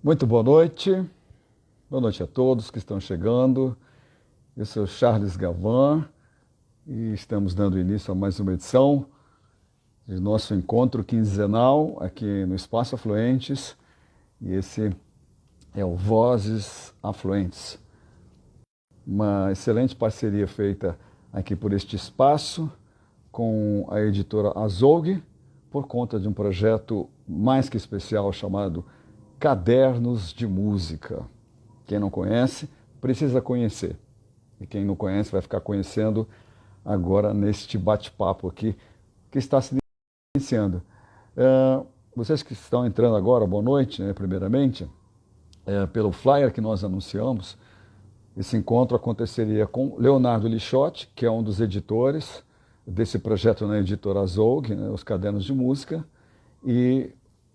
Muito boa noite a todos que estão chegando. Eu sou Charles Gavan e estamos dando início a mais uma edição de nosso encontro quinzenal aqui no Espaço Afluentes. E esse é o Vozes Afluentes, uma excelente parceria feita aqui por este espaço com a editora Azougue, por conta de um projeto mais que especial chamado Cadernos de Música. Quem não conhece, precisa conhecer. E quem não conhece vai ficar conhecendo agora neste bate-papo aqui que está se iniciando. Vocês que estão entrando agora, boa noite, né, primeiramente. Pelo flyer que nós anunciamos, esse encontro aconteceria com Leonardo Lixotti, que é um dos editores desse projeto na editora Azougue, né, os Cadernos de Música, e,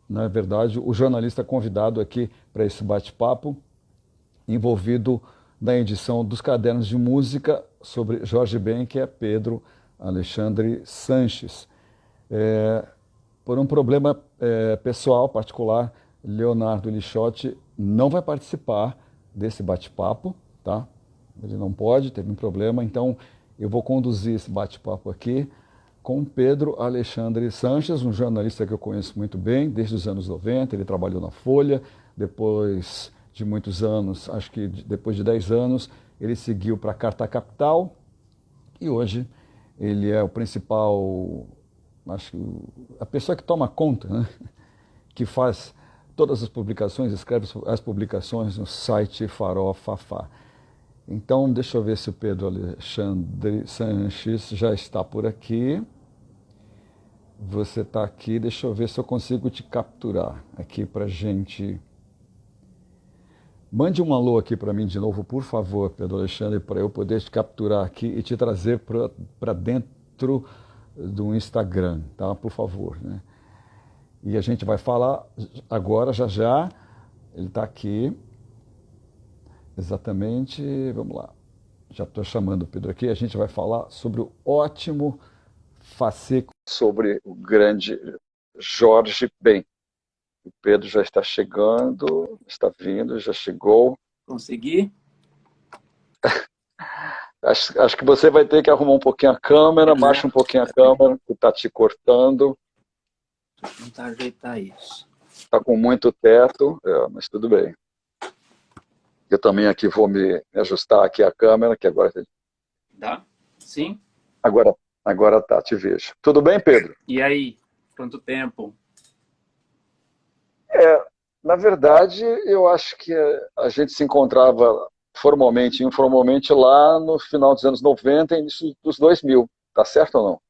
na verdade, o jornalista convidado aqui para esse bate-papo, envolvido na edição dos Cadernos de Música sobre Jorge Ben, que é Pedro Alexandre Sanches. Por um problema pessoal, particular, Leonardo Lixotti não vai participar desse bate-papo, tá? Ele não pode, teve um problema, então eu vou conduzir esse bate-papo aqui com Pedro Alexandre Sanches, um jornalista que eu conheço muito bem, desde os anos 90, ele trabalhou na Folha, depois de muitos anos, acho que depois de 10 anos, ele seguiu para a Carta Capital e hoje ele é o principal, acho que a pessoa que toma conta, né? Que faz todas as publicações, escreve as publicações no site Farol Fafá. Então, deixa eu ver se o Pedro Alexandre Sanches já está por aqui. Você está aqui, deixa eu ver se eu consigo te capturar aqui para gente. Mande um alô aqui para mim de novo, por favor, Pedro Alexandre, para eu poder te capturar aqui e te trazer para dentro do Instagram, tá? Por favor, né? E a gente vai falar agora, já já, ele está aqui. Exatamente, vamos lá. Já estou chamando o Pedro aqui. A gente vai falar sobre o ótimo fascículo sobre o grande Jorge Ben. O Pedro já está chegando, está vindo, já chegou. Consegui? Acho que você vai ter que arrumar um pouquinho a câmera, baixa um pouquinho a câmera, que está te cortando. Vou tentar ajeitar isso. Está com muito teto, mas tudo bem. Eu também aqui vou me ajustar aqui a câmera, que agora... Dá? Sim? Agora tá, te vejo. Tudo bem, Pedro? E aí? Quanto tempo? Na verdade, eu acho que a gente se encontrava formalmente e informalmente lá no final dos anos 90 e início dos 2000. Tá certo ou não?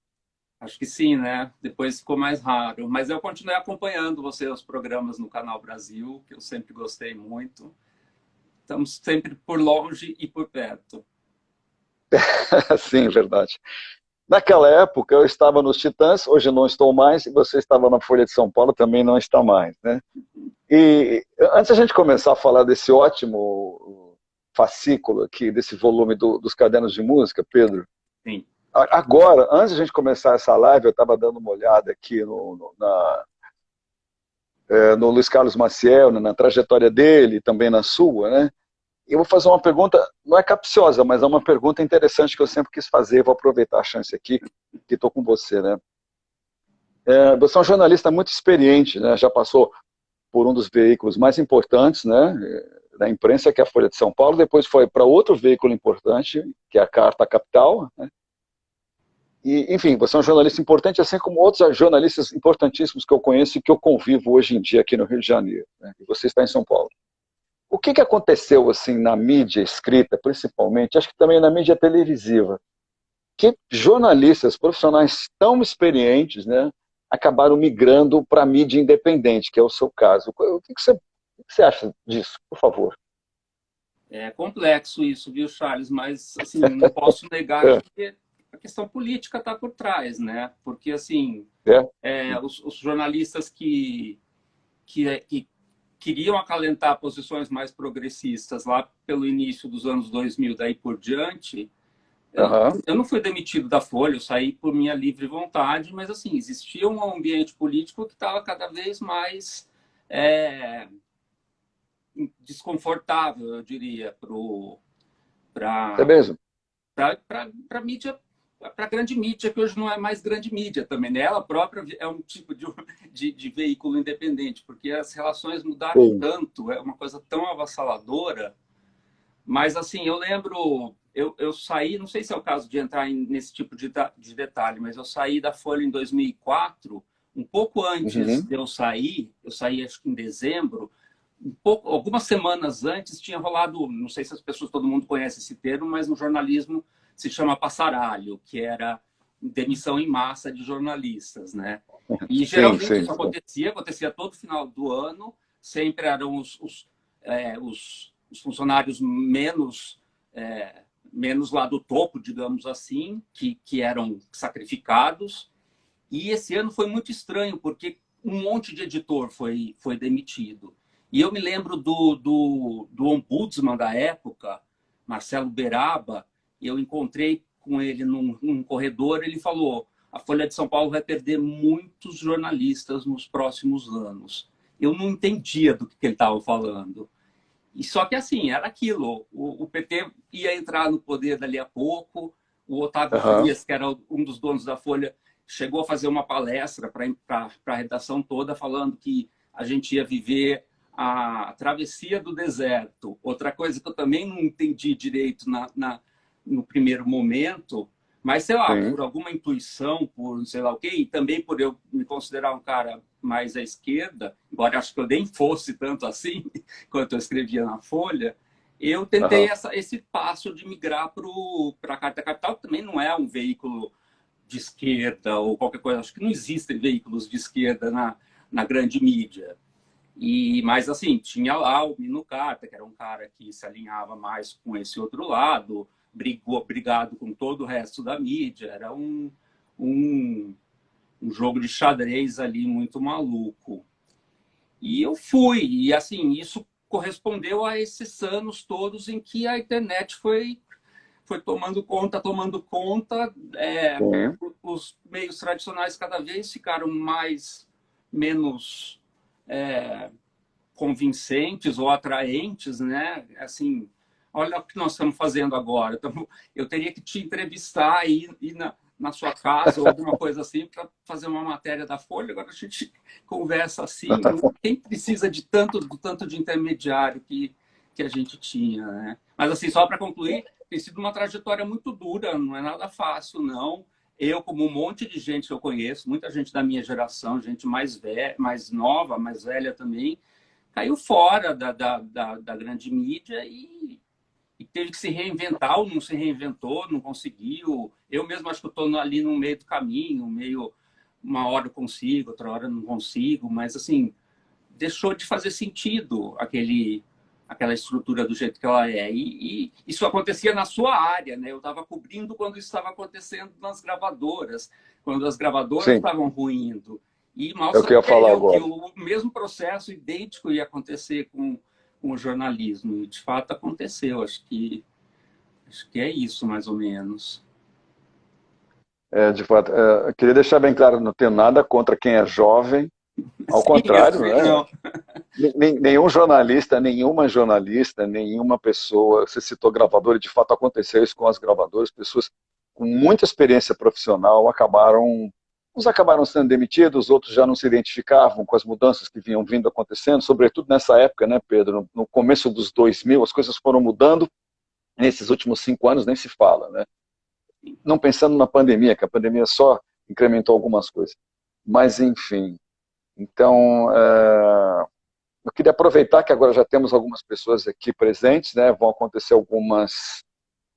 Acho que sim, né? Depois ficou mais raro. Mas eu continuei acompanhando você, os programas no Canal Brasil, que eu sempre gostei muito. Estamos sempre por longe e por perto. Sim, verdade. Naquela época eu estava nos Titãs, hoje não estou mais, e você estava na Folha de São Paulo, também não está mais, né? E antes a gente começar a falar desse ótimo fascículo aqui, desse volume dos cadernos de música, Pedro, Sim. agora, antes de a gente começar essa live, eu estava dando uma olhada aqui no Luiz Carlos Maciel, né, na trajetória dele, também na sua, né? E eu vou fazer uma pergunta, não é capciosa, mas é uma pergunta interessante que eu sempre quis fazer, vou aproveitar a chance aqui, que estou com você, né? Você é um jornalista muito experiente, né? Já passou por um dos veículos mais importantes, né, da imprensa, que é a Folha de São Paulo, depois foi para outro veículo importante, que é a Carta Capital, né? E, enfim, você é um jornalista importante, assim como outros jornalistas importantíssimos que eu conheço e que eu convivo hoje em dia aqui no Rio de Janeiro, né? E você está em São Paulo. O que aconteceu assim na mídia escrita, principalmente, acho que também na mídia televisiva, que jornalistas profissionais tão experientes, né, acabaram migrando para a mídia independente, que é o seu caso. O que você acha disso, por favor? É complexo isso, viu, Charles? Mas, assim, não posso negar que a questão política está por trás, né? Porque, assim, É? os jornalistas que queriam acalentar posições mais progressistas lá pelo início dos anos 2000, daí por diante, Uhum. eu não fui demitido da Folha, eu saí por minha livre vontade, mas assim, existia um ambiente político que estava cada vez mais desconfortável, eu diria, É mesmo? para mídia, para a grande mídia, que hoje não é mais grande mídia também, né? Ela própria é um tipo de veículo independente, porque as relações mudaram Sim. tanto, é uma coisa tão avassaladora. Mas, assim, eu lembro, eu saí, não sei se é o caso de entrar nesse tipo de detalhe, mas eu saí da Folha em 2004, um pouco antes Uhum. de eu saí acho que em dezembro, algumas semanas antes tinha rolado, não sei se as pessoas, todo mundo conhece esse termo, mas no jornalismo se chama passaralho, que era demissão em massa de jornalistas, né? E Sim, geralmente sim, isso sim. acontecia todo final do ano, sempre eram os funcionários menos lá do topo, digamos assim, que eram sacrificados. E esse ano foi muito estranho, porque um monte de editor foi demitido. E eu me lembro do ombudsman da época, Marcelo Beraba, e eu encontrei com ele num corredor, ele falou: a Folha de São Paulo vai perder muitos jornalistas nos próximos anos. Eu não entendia do que ele estava falando. E só que assim, era aquilo, o PT ia entrar no poder dali a pouco, o Otávio Aham. Frias, que era um dos donos da Folha, chegou a fazer uma palestra para a redação toda, falando que a gente ia viver a travessia do deserto. Outra coisa que eu também não entendi direito no primeiro momento, mas sei lá, Sim. por alguma intuição, por sei lá o quê, e também por eu me considerar um cara mais à esquerda, embora acho que eu nem fosse tanto assim, quanto eu escrevia na Folha, eu tentei Aham. esse passo de migrar para a Carta Capital, que também não é um veículo de esquerda ou qualquer coisa. Acho que não existem veículos de esquerda na grande mídia. Mas, assim, tinha lá o Mino Carta, que era um cara que se alinhava mais com esse outro lado, brigado com todo o resto da mídia. Era um, um jogo de xadrez ali muito maluco. E eu fui, e assim, isso correspondeu a esses anos todos em que a internet foi tomando conta, Sim. os meios tradicionais cada vez ficaram menos convincentes ou atraentes, né? Assim, olha o que nós estamos fazendo agora. Então, eu teria que te entrevistar aí na sua casa ou alguma coisa assim para fazer uma matéria da Folha. Agora a gente conversa assim. Quem precisa do tanto de intermediário que a gente tinha, né? Mas assim, só para concluir, tem sido uma trajetória muito dura, não é nada fácil, não. Eu, como um monte de gente que eu conheço, muita gente da minha geração, gente mais velha, mais nova, mais velha também, caiu fora da grande mídia e teve que se reinventar, ou não se reinventou, não conseguiu. Eu mesmo acho que eu estou ali no meio do caminho, meio uma hora eu consigo, outra hora não consigo, mas assim, deixou de fazer sentido aquela estrutura do jeito que ela é. E isso acontecia na sua área, né? Eu estava cobrindo quando isso estava acontecendo nas gravadoras, quando as gravadoras Sim. estavam ruindo. E mal É o que eu ia sabia falar eu que agora. o mesmo processo idêntico ia acontecer com o jornalismo. E, de fato, aconteceu. Acho que é isso, mais ou menos. De fato, eu queria deixar bem claro, não tenho nada contra quem é jovem, ao Sim, eu contrário, também né? não. Nenhum jornalista, nenhuma pessoa, você citou gravador, e de fato aconteceu isso com as gravadoras, pessoas com muita experiência profissional uns acabaram sendo demitidos, outros já não se identificavam com as mudanças que vinham vindo acontecendo, sobretudo nessa época, né, Pedro? No começo dos 2000, as coisas foram mudando, nesses últimos 5 anos nem se fala, né? Não pensando na pandemia, que a pandemia só incrementou algumas coisas. Mas, enfim, então, eu queria aproveitar que agora já temos algumas pessoas aqui presentes, né? Vão acontecer algumas.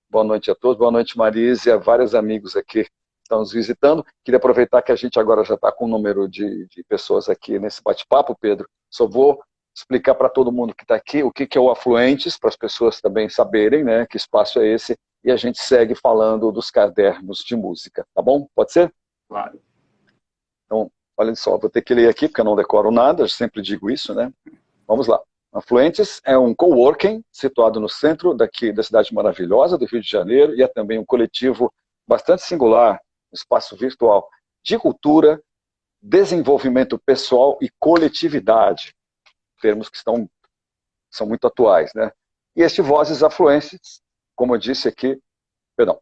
Boa noite a todos, boa noite, Marísia, vários amigos aqui estão nos visitando. Queria aproveitar que a gente agora já está com um número de pessoas aqui nesse bate-papo, Pedro. Só vou explicar para todo mundo que está aqui o que é o Afluentes, para as pessoas também saberem, né? Que espaço é esse, e a gente segue falando dos cadernos de música, tá bom? Pode ser? Claro. Então, olha só, vou ter que ler aqui, porque eu não decoro nada, eu sempre digo isso, né? Vamos lá. Afluentes é um coworking situado no centro daqui da cidade maravilhosa do Rio de Janeiro e é também um coletivo bastante singular, um espaço virtual de cultura, desenvolvimento pessoal e coletividade, termos que estão são muito atuais, né? E este Vozes Afluentes, como eu disse aqui, perdão,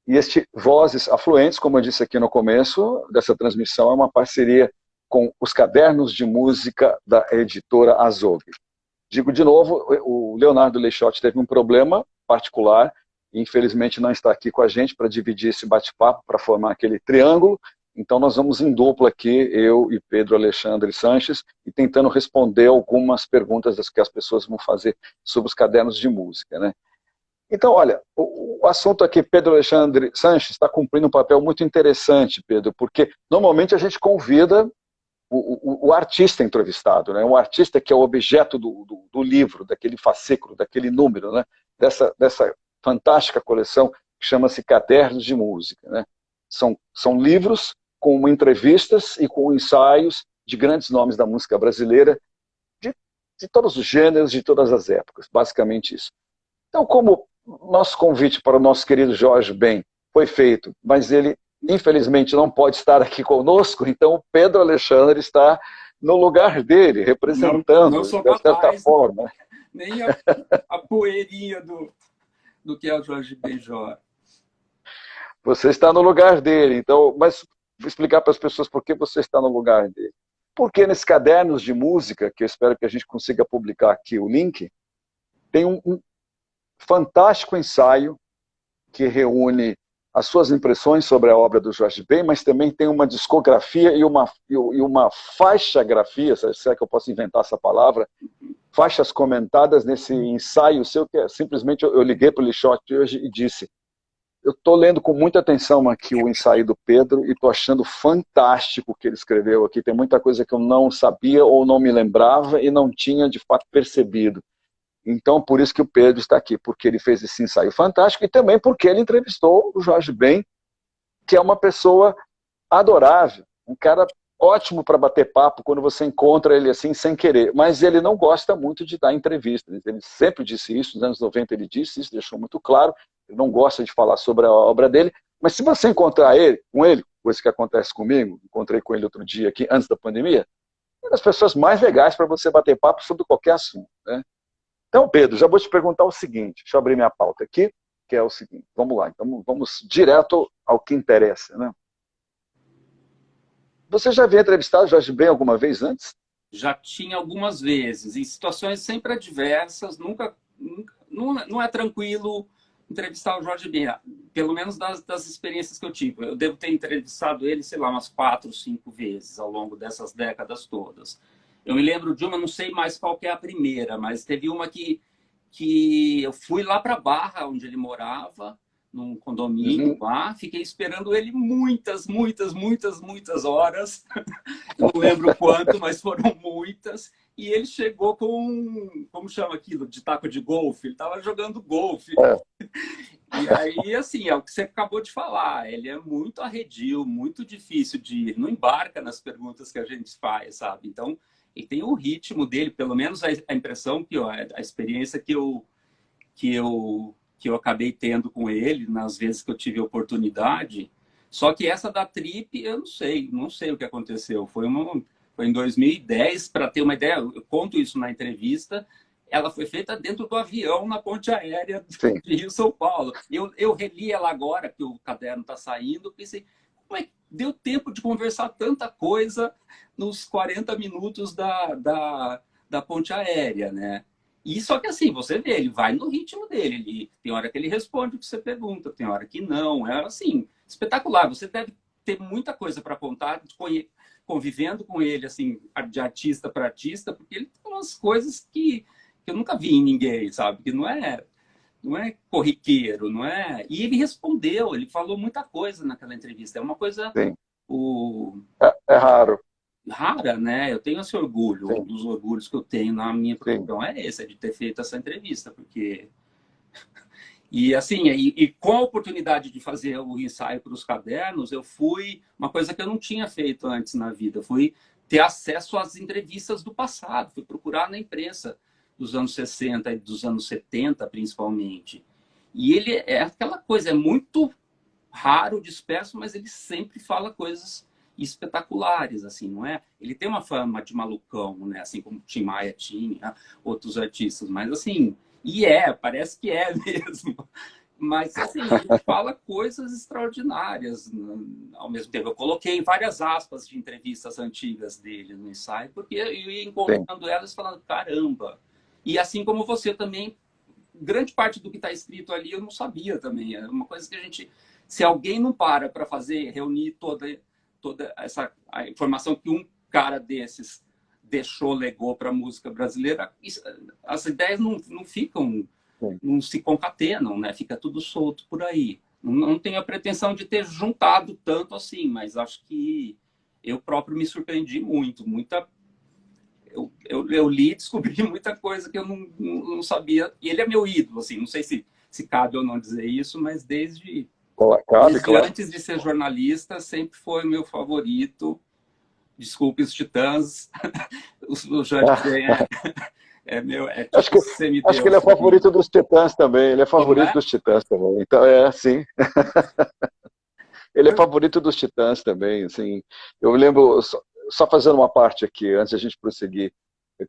e este Vozes Afluentes, como eu disse aqui no começo dessa transmissão, é uma parceria com os cadernos de música da editora Azogue. Digo de novo, o Leonardo Leixotti teve um problema particular, e infelizmente não está aqui com a gente para dividir esse bate-papo, para formar aquele triângulo. Então nós vamos em dupla aqui, eu e Pedro Alexandre Sanches, e tentando responder algumas perguntas que as pessoas vão fazer sobre os cadernos de música, né? Então, olha, o assunto aqui, Pedro Alexandre Sanches está cumprindo um papel muito interessante, Pedro, porque normalmente a gente convida o artista entrevistado, né? Um artista que é o objeto do livro, daquele fascículo, daquele número, né? Dessa fantástica coleção que chama-se Cadernos de Música, né? São livros com entrevistas e com ensaios de grandes nomes da música brasileira, de todos os gêneros, de todas as épocas, basicamente isso. Então, como nosso convite para o nosso querido Jorge Ben foi feito, mas ele, infelizmente, não pode estar aqui conosco, então o Pedro Alexandre está no lugar dele, representando, não sou de certa capaz, forma. Nem a poeirinha do que é o Jorge Benjor. Você está no lugar dele, então, mas vou explicar para as pessoas por que você está no lugar dele. Porque nesses cadernos de música, que eu espero que a gente consiga publicar aqui o link, tem um fantástico ensaio que reúne as suas impressões sobre a obra do Jorge Ben, mas também tem uma discografia e uma faixa-grafia, se é que eu posso inventar essa palavra, faixas comentadas nesse ensaio seu, que é simplesmente, eu liguei para o Lixotti hoje e disse, eu estou lendo com muita atenção aqui o ensaio do Pedro e estou achando fantástico o que ele escreveu aqui, tem muita coisa que eu não sabia ou não me lembrava e não tinha de fato percebido. Então, por isso que o Pedro está aqui, porque ele fez esse ensaio fantástico e também porque ele entrevistou o Jorge Ben, que é uma pessoa adorável, um cara ótimo para bater papo quando você encontra ele assim sem querer, mas ele não gosta muito de dar entrevistas. Ele sempre disse isso, nos anos 90 ele disse isso, deixou muito claro, ele não gosta de falar sobre a obra dele, mas se você encontrar ele, coisa que acontece comigo, encontrei com ele outro dia aqui, antes da pandemia, é uma das pessoas mais legais para você bater papo sobre qualquer assunto, né? Então, Pedro, já vou te perguntar o seguinte, deixa eu abrir minha pauta aqui, que é o seguinte, vamos lá, então vamos direto ao que interessa, né? Você já havia entrevistado o Jorge Ben alguma vez antes? Já tinha algumas vezes, em situações sempre adversas, não é tranquilo entrevistar o Jorge Ben, pelo menos das experiências que eu tive. Eu devo ter entrevistado ele, sei lá, umas 4, 5 vezes ao longo dessas décadas todas. Eu me lembro de uma, não sei mais qual que é a primeira, mas teve uma que eu fui lá para Barra, onde ele morava, num condomínio lá, fiquei esperando ele muitas horas, não lembro quanto, mas foram muitas, e ele chegou com, como chama aquilo, de taco de golfe, ele estava jogando golfe. E aí, assim, é o que você acabou de falar, ele é muito arredio, muito difícil de ir, não embarca nas perguntas que a gente faz, sabe? Então, ele tem o ritmo dele, pelo menos a impressão, que a experiência que eu acabei tendo com ele, nas vezes que eu tive oportunidade. Só que essa da Trip, eu não sei o que aconteceu. Foi em 2010, para ter uma ideia, eu conto isso na entrevista, ela foi feita dentro do avião na ponte aérea de Rio-São Paulo. Eu reli ela agora, que o caderno está saindo, pensei, como é que deu tempo de conversar tanta coisa nos 40 minutos da ponte aérea, né? E só que assim, você vê, ele vai no ritmo dele. Tem hora que ele responde o que você pergunta, tem hora que não. É assim, espetacular. Você deve ter muita coisa para contar, convivendo com ele, assim, de artista para artista, porque ele tem umas coisas que eu nunca vi em ninguém, sabe? Que não é corriqueiro, não é? E ele respondeu, ele falou muita coisa naquela entrevista. É uma coisa é raro. Rara, né? Eu tenho esse orgulho. Sim. Um dos orgulhos que eu tenho na minha profissão é esse, é de ter feito essa entrevista, porque e assim, e com a oportunidade de fazer o ensaio para os cadernos, eu fui uma coisa que eu não tinha feito antes na vida, fui ter acesso às entrevistas do passado, fui procurar na imprensa dos anos 60 e dos anos 70, principalmente. E ele é aquela coisa, é muito raro, disperso, mas ele sempre fala coisas espetaculares, assim, não é? Ele tem uma fama de malucão, né? Assim como Tim Maia tinha, outros artistas, mas assim, parece que é mesmo. Mas, assim, ele fala coisas extraordinárias ao mesmo tempo. Eu coloquei várias aspas de entrevistas antigas dele no ensaio, porque eu ia Sim. encontrando elas falando, caramba. E assim como você também, grande parte do que está escrito ali eu não sabia também. É uma coisa que a gente, se alguém não para fazer, reunir toda essa a informação que um cara desses deixou, legou para a música brasileira, as ideias não ficam, Sim. não se concatenam, né? Fica tudo solto por aí. Não tenho a pretensão de ter juntado tanto assim, mas acho que eu próprio me surpreendi muito. Eu li e descobri muita coisa que eu não sabia. E ele é meu ídolo, assim, não sei se cabe ou não dizer isso, mas desde Cabe, claro. antes de ser jornalista, sempre foi meu favorito. Desculpe os Titãs, o Jorge Ben é meu, é tipo Acho que semideus. Acho que ele é favorito dos Titãs também. Ele é Como favorito é? dos Titãs também. Então, sim. Ele é favorito dos Titãs também, assim. Eu lembro, só fazendo uma parte aqui, antes de a gente prosseguir.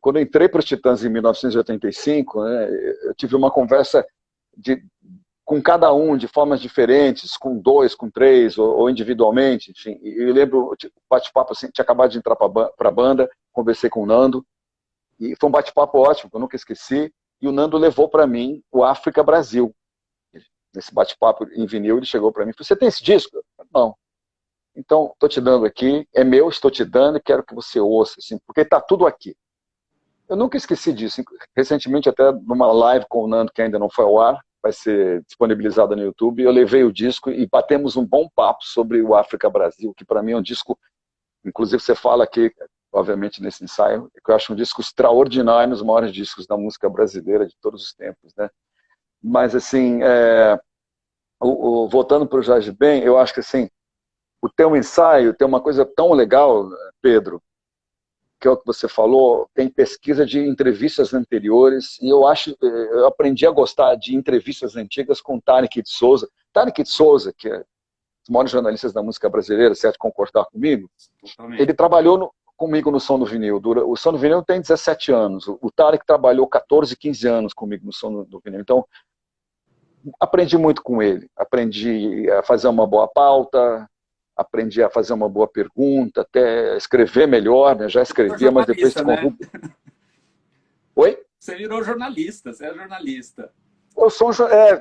Quando eu entrei para os Titãs em 1985, né, eu tive uma conversa com cada um de formas diferentes, com dois, com três, ou individualmente. Enfim. E eu lembro, o bate-papo assim, tinha acabado de entrar para a banda, conversei com o Nando, e foi um bate-papo ótimo, que eu nunca esqueci. E o Nando levou para mim o África Brasil. Nesse bate-papo em vinil, ele chegou para mim e falou: você tem esse disco? Eu falei, não. Então, estou te dando aqui, é meu, estou te dando e quero que você ouça, assim, porque está tudo aqui. Eu nunca esqueci disso. Recentemente, até numa live com o Nando, que ainda não foi ao ar, vai ser disponibilizada no YouTube, eu levei o disco e batemos um bom papo sobre o África Brasil, que para mim é um disco, inclusive você fala aqui, obviamente nesse ensaio, que eu acho um disco extraordinário, nos maiores discos da música brasileira de todos os tempos, né? Mas, assim, voltando para o Jorge Ben, eu acho que, assim, o teu ensaio tem uma coisa tão legal, Pedro, que é o que você falou, tem pesquisa de entrevistas anteriores, e eu aprendi a gostar de entrevistas antigas com Tarek de Souza. Tarek de Souza, que é um dos maiores jornalistas da música brasileira, se é de concordar comigo, Totalmente. ele trabalhou comigo no Som do Vinil. O Som do Vinil tem 17 anos, o Tarek trabalhou 14, 15 anos comigo no Som do Vinil. Então, aprendi muito com ele. Aprendi a fazer uma boa pauta, aprendi a fazer uma boa pergunta, até escrever melhor, né? Já escrevia, mas depois né? Oi? Você virou jornalista, você é jornalista. Eu sou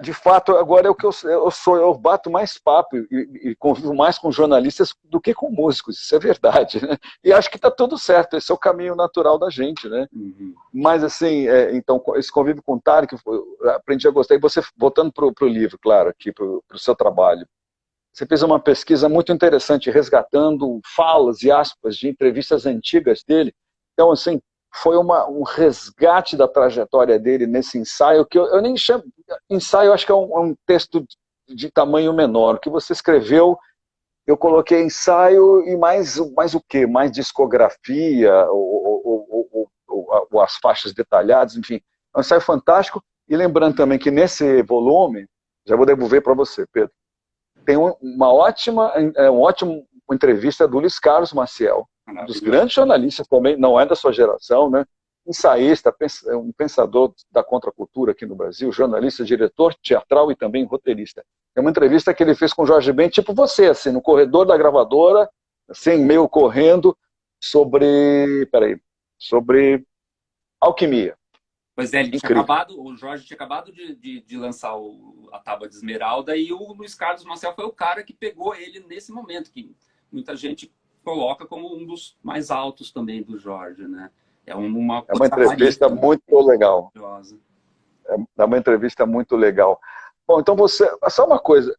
de fato, agora é o que eu sou, eu bato mais papo e convivo mais com jornalistas do que com músicos, isso é verdade, né? E acho que está tudo certo, esse é o caminho natural da gente, né? Uhum. Mas, assim, então, esse convívio com o Tarek, eu aprendi a gostar. E você, voltando para o livro, claro, aqui, para o seu trabalho, você fez uma pesquisa muito interessante, resgatando falas e aspas de entrevistas antigas dele. Então, assim, foi um resgate da trajetória dele nesse ensaio, que eu nem chamo... Ensaio, acho que é um texto de tamanho menor. O que você escreveu, eu coloquei ensaio e mais o quê? Mais discografia, ou as faixas detalhadas, enfim. É um ensaio fantástico. E lembrando também que nesse volume, já vou devolver para você, Pedro, tem uma ótima entrevista do Luiz Carlos Maciel, um dos grandes jornalistas também, não é da sua geração, né? Ensaísta, um pensador da contracultura aqui no Brasil, jornalista, diretor teatral e também roteirista. É uma entrevista que ele fez com o Jorge Ben, tipo você, assim, no corredor da gravadora, assim, meio correndo, sobre alquimia. Pois é, o Jorge tinha acabado de lançar a Tábua de Esmeralda e o Luiz Carlos Marcel foi o cara que pegou ele nesse momento, que muita gente coloca como um dos mais altos também do Jorge, né? É uma entrevista muito legal. É uma entrevista muito legal. Bom, então só uma coisa,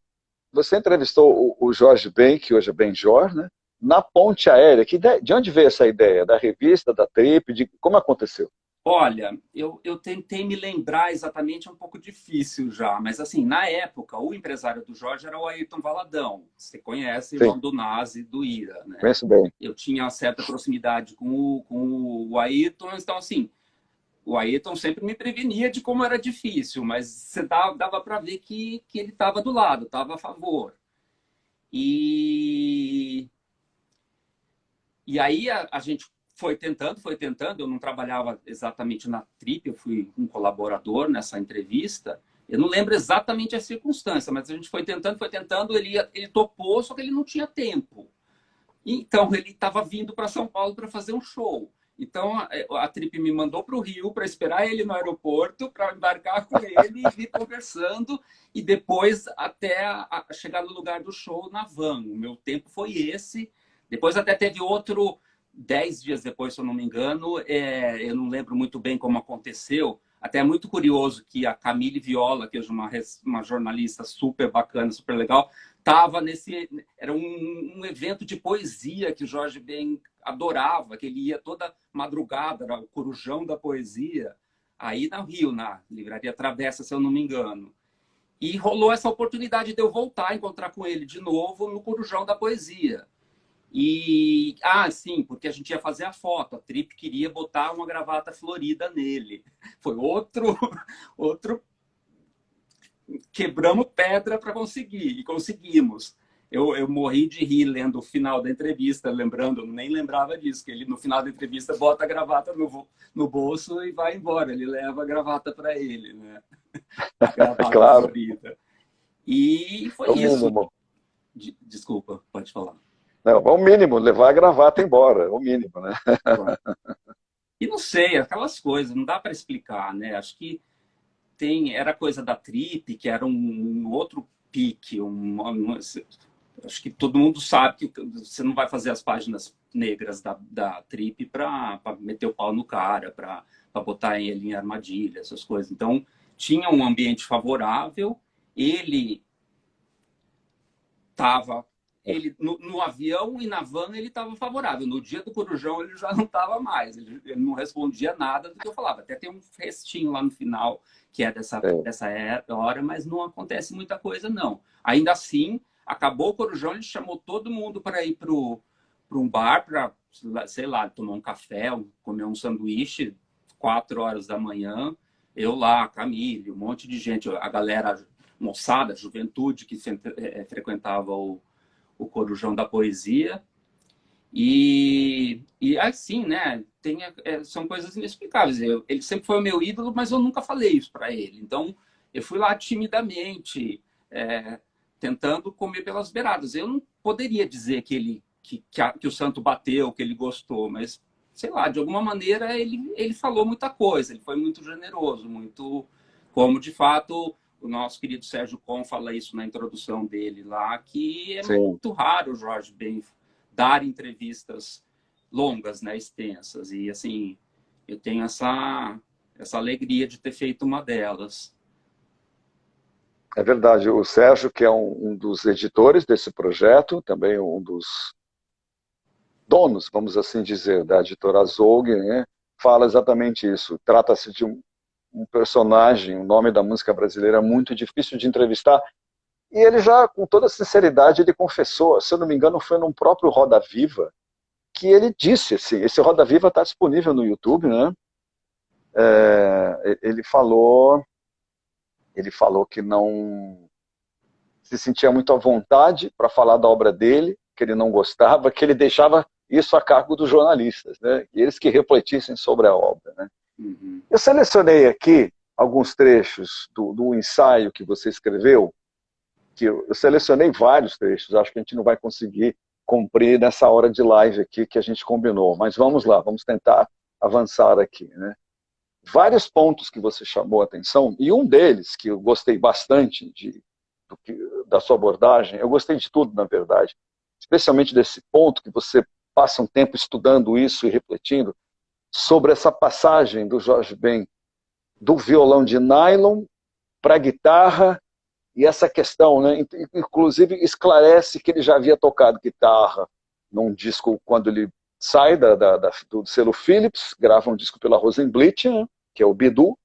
você entrevistou o Jorge Ben, que hoje é Benjor, né? Na ponte aérea. De onde veio essa ideia? Da revista, da trip? Como aconteceu? Olha, eu tentei me lembrar exatamente, é um pouco difícil já, mas assim, na época, o empresário do Jorge era o Ayrton Valadão. Você conhece, irmão do Nazi, do Ira, né? Conheço bem. Eu tinha uma certa proximidade com o Ayrton, então assim, o Ayrton sempre me prevenia de como era difícil, mas você dava para ver que ele estava do lado, estava a favor. E E aí a gente foi tentando, eu não trabalhava exatamente na Trip, eu fui um colaborador nessa entrevista. Eu não lembro exatamente a circunstância, mas a gente foi tentando, ele topou, só que ele não tinha tempo. Então, ele estava vindo para São Paulo para fazer um show. Então, a Trip me mandou para o Rio para esperar ele no aeroporto, para embarcar com ele e vir conversando. E depois, até chegar no lugar do show na van. O meu tempo foi esse. Depois até teve outro, 10 dias depois, se eu não me engano. Eu não lembro muito bem como aconteceu. Até é muito curioso que a Camille Viola, que é uma jornalista super bacana, super legal, estava nesse... Era um evento de poesia que o Jorge Ben adorava, que ele ia toda madrugada, era o Corujão da Poesia, aí no Rio, na Livraria Travessa, se eu não me engano. E rolou essa oportunidade de eu voltar a encontrar com ele de novo no Corujão da Poesia. E, sim, porque a gente ia fazer a foto. A Trip queria botar uma gravata florida nele. Foi outro quebramos pedra para conseguir, e conseguimos. Eu morri de rir lendo o final da entrevista, lembrando, eu nem lembrava disso, que ele no final da entrevista bota a gravata no bolso e vai embora, ele leva a gravata para ele, né? A gravata Claro. florida. E foi isso. Desculpa, pode falar. Não, é o mínimo, levar a gravata embora, é o mínimo, né? E não sei, aquelas coisas, não dá para explicar, né? Acho que era coisa da Trip, que era um outro pique. Acho que todo mundo sabe que você não vai fazer as páginas negras da Trip para meter o pau no cara, para botar ele em armadilha, essas coisas. Então, tinha um ambiente favorável. Ele estava... no avião e na van ele estava favorável. No dia do Corujão ele já não estava mais. Ele não respondia nada do que eu falava. Até tem um restinho lá no final que é dessa hora, mas não acontece muita coisa, não. Ainda assim, acabou o Corujão, ele chamou todo mundo para ir para um bar, para, sei lá, tomar um café, comer um sanduíche, 4 horas da manhã. Eu lá, Camille, um monte de gente, a galera, moçada, juventude que frequentava o Corujão da Poesia. E assim, né? São coisas inexplicáveis. Ele sempre foi o meu ídolo, mas eu nunca falei isso para ele. Então, eu fui lá timidamente, tentando comer pelas beiradas. Eu não poderia dizer que o santo bateu, que ele gostou, mas, sei lá, de alguma maneira ele falou muita coisa. Ele foi muito generoso, muito... Como, de fato... O nosso querido Sérgio Com fala isso na introdução dele lá, que é muito raro o Jorge Ben dar entrevistas longas, né, extensas. E, assim, eu tenho essa alegria de ter feito uma delas. É verdade. O Sérgio, que é um dos editores desse projeto, também um dos donos, vamos assim dizer, da editora Zog, né, fala exatamente isso. Trata-se de um personagem, o nome da música brasileira, muito difícil de entrevistar. E ele já, com toda sinceridade, ele confessou, se eu não me engano, foi num próprio Roda Viva, que ele disse assim, esse Roda Viva está disponível no YouTube, né? Ele falou que não se sentia muito à vontade para falar da obra dele, que ele não gostava, que ele deixava isso a cargo dos jornalistas, né? E eles que refletissem sobre a obra, né? Uhum. Eu selecionei aqui alguns trechos do ensaio que você escreveu, que eu selecionei vários trechos, acho que a gente não vai conseguir cumprir nessa hora de live aqui que a gente combinou, mas vamos lá, vamos tentar avançar aqui, né? Vários pontos que você chamou a atenção, e um deles que eu gostei bastante da sua abordagem, eu gostei de tudo, na verdade, especialmente desse ponto que você passa um tempo estudando isso e refletindo, sobre essa passagem do Jorge Ben do violão de nylon para a guitarra, e essa questão, né, inclusive esclarece que ele já havia tocado guitarra num disco quando ele sai do selo Philips, grava um disco pela Rosenblit, né, que é o Bidu,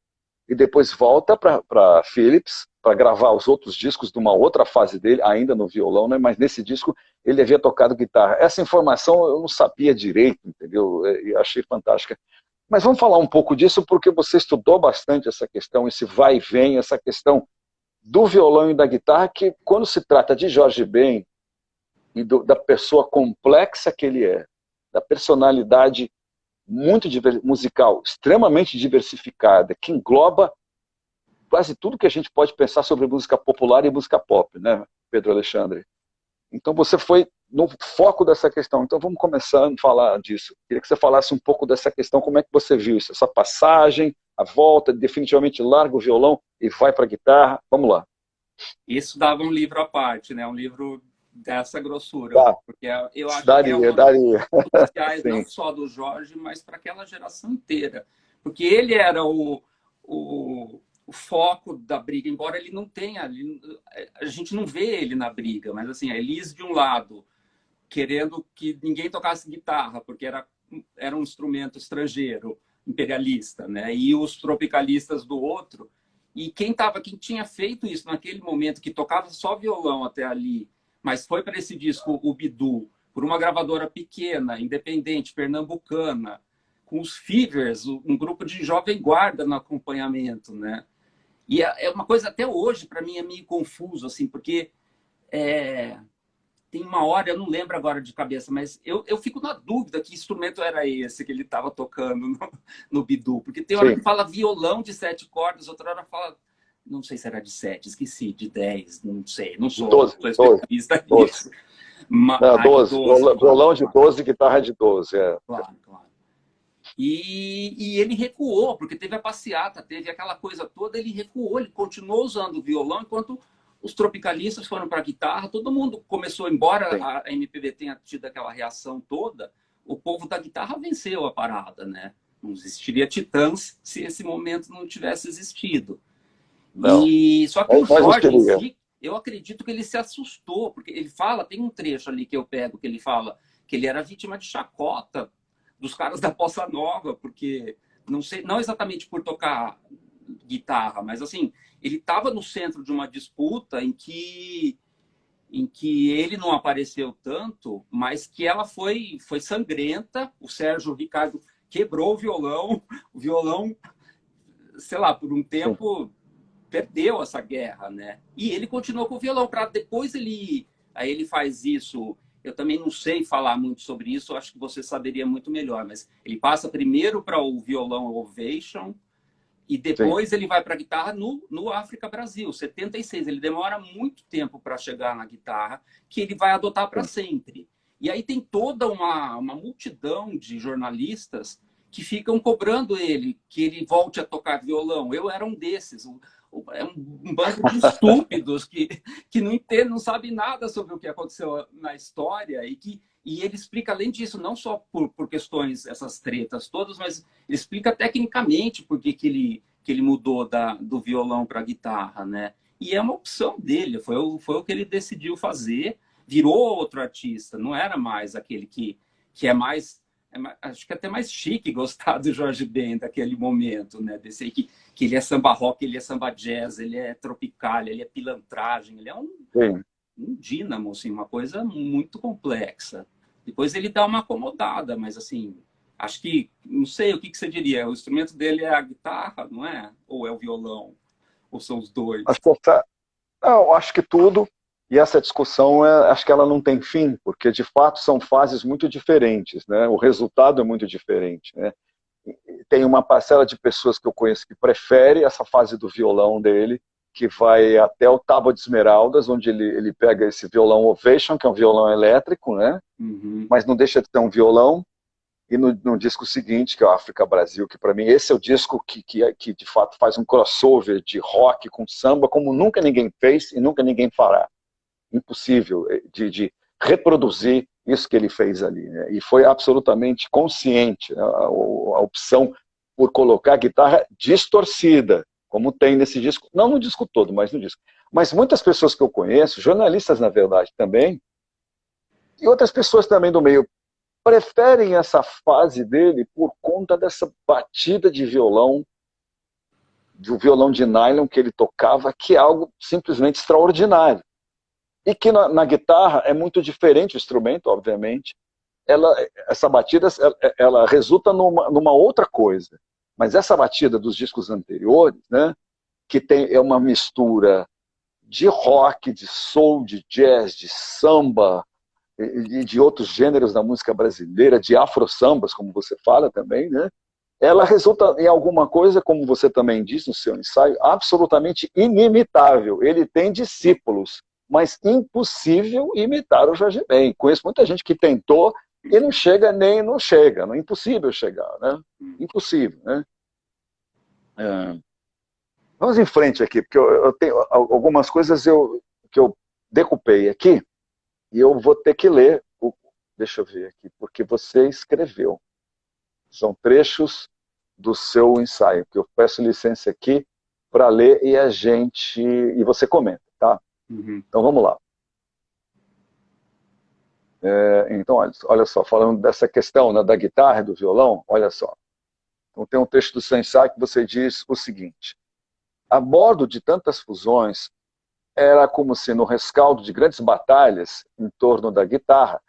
e depois volta para Philips para gravar os outros discos de uma outra fase dele, ainda no violão, né, mas nesse disco ele havia tocado guitarra. Essa informação eu não sabia direito, entendeu? E achei fantástica. Mas vamos falar um pouco disso, porque você estudou bastante essa questão, esse vai e vem, essa questão do violão e da guitarra, que quando se trata de Jorge Ben e da pessoa complexa que ele é, da personalidade muito musical, extremamente diversificada, que engloba quase tudo que a gente pode pensar sobre música popular e música pop, né, Pedro Alexandre? Então você foi no foco dessa questão. Então vamos começar a falar disso. Queria que você falasse um pouco dessa questão, como é que você viu isso, essa passagem, a volta, definitivamente larga o violão e vai para a guitarra. Vamos lá. Isso dava um livro à parte, né? Um livro dessa grossura, Tá. porque eu acho que é Daria, uma das daria. cruciais não só do Jorge, mas para aquela geração inteira, porque ele era o foco da briga, embora ele não tenha, a gente não vê ele na briga, mas assim, a Elis de um lado, querendo que ninguém tocasse guitarra, porque era um instrumento estrangeiro, imperialista, né? E os tropicalistas do outro. E quem tinha feito isso naquele momento, que tocava só violão até ali, mas foi para esse disco, o Bidu, por uma gravadora pequena, independente, pernambucana, com os Fevers, um grupo de jovem guarda no acompanhamento, né? E é uma coisa, até hoje, para mim, é meio confuso, assim, porque tem uma hora, eu não lembro agora de cabeça, mas eu fico na dúvida que instrumento era esse que ele estava tocando no Bidu. Porque tem hora Sim. que fala violão de 7 cordas, outra hora fala, não sei se era de 7, esqueci, de 10, não sei, não sou 12, especialista 12. nisso. Não, 12. 12, Violão de 12, guitarra de 12. Claro, claro. E ele recuou, porque teve a passeata, teve aquela coisa toda, ele recuou, ele continuou usando o violão, enquanto os tropicalistas foram para a guitarra, todo mundo começou, embora Sim. a MPB tenha tido aquela reação toda, o povo da guitarra venceu a parada, né? Não existiria Titãs se esse momento não tivesse existido. Não. Só que o Mas Jorge em existiria. si, eu acredito que ele se assustou, porque ele fala, tem um trecho ali que eu pego, que ele fala que ele era vítima de chacota dos caras da Bossa Nova, porque, não sei, não exatamente por tocar guitarra, mas assim, ele estava no centro de uma disputa em que ele não apareceu tanto, mas que ela foi sangrenta. O Sérgio Ricardo quebrou o violão, sei lá, por um tempo perdeu essa guerra, né? E ele continuou com o violão, para depois aí ele faz isso. Eu também não sei falar muito sobre isso, acho que você saberia muito melhor, mas ele passa primeiro para o violão Ovation, e depois Sim. ele vai para a guitarra no África Brasil, 76. Ele demora muito tempo para chegar na guitarra, que ele vai adotar para sempre. E aí tem toda uma multidão de jornalistas que ficam cobrando ele, que ele volte a tocar violão. Eu era um desses. É um bando de estúpidos que não entendem, não sabem nada sobre o que aconteceu na história e ele explica, além disso, não só por questões, essas tretas todas, mas ele explica tecnicamente por que ele mudou do violão para a guitarra, né? E é uma opção dele, foi o que ele decidiu fazer, virou outro artista, não era mais aquele que é mais... acho que é até mais chique gostar do Jorge Ben daquele momento, né? Desse aí que ele é samba rock, ele é samba jazz, ele é tropical, ele é pilantragem, ele é um dínamo, assim, uma coisa muito complexa. Depois ele dá uma acomodada, mas assim, acho que, não sei, o que você diria? O instrumento dele é a guitarra, não é? Ou é o violão? Ou são os dois? Acho que tudo. E essa discussão, acho que ela não tem fim, porque de fato são fases muito diferentes, né? O resultado é muito diferente, né? Tem uma parcela de pessoas que eu conheço que prefere essa fase do violão dele, que vai até o Tábua de Esmeraldas, onde ele pega esse violão Ovation, que é um violão elétrico, né? Uhum. Mas não deixa de ter um violão. E no disco seguinte, que é o África Brasil, que para mim esse é o disco que de fato faz um crossover de rock com samba, como nunca ninguém fez e nunca ninguém fará. Impossível de reproduzir isso que ele fez ali, né? E foi absolutamente consciente a opção por colocar a guitarra distorcida, como tem nesse disco, não no disco todo, mas no disco. Mas muitas pessoas que eu conheço, jornalistas na verdade também, e outras pessoas também do meio, preferem essa fase dele por conta dessa batida de violão, do violão de nylon que ele tocava, que é algo simplesmente extraordinário. E que na guitarra é muito diferente o instrumento, obviamente. Essa batida ela resulta numa outra coisa. Mas essa batida dos discos anteriores, né, que é uma mistura de rock, de soul, de jazz, de samba, e de outros gêneros da música brasileira, de afro-sambas, como você fala também, né? Ela resulta em alguma coisa, como você também disse no seu ensaio, absolutamente inimitável. Ele tem discípulos, mas impossível imitar o Jorge Ben. Conheço muita gente que tentou e não chega nem não chega. Não é impossível chegar, né? Impossível, né? Vamos em frente aqui, porque eu tenho algumas coisas que eu decupei aqui e eu vou ter que ler. Deixa eu ver aqui, porque você escreveu. São trechos do seu ensaio, que eu peço licença aqui para ler e você comenta, tá? Uhum. Então vamos lá. Então, olha só, falando dessa questão, né, da guitarra e do violão, olha só. Então tem um trecho do seu ensaio que você diz o seguinte: a bordo de tantas fusões, era como se no rescaldo de grandes batalhas em torno da guitarra,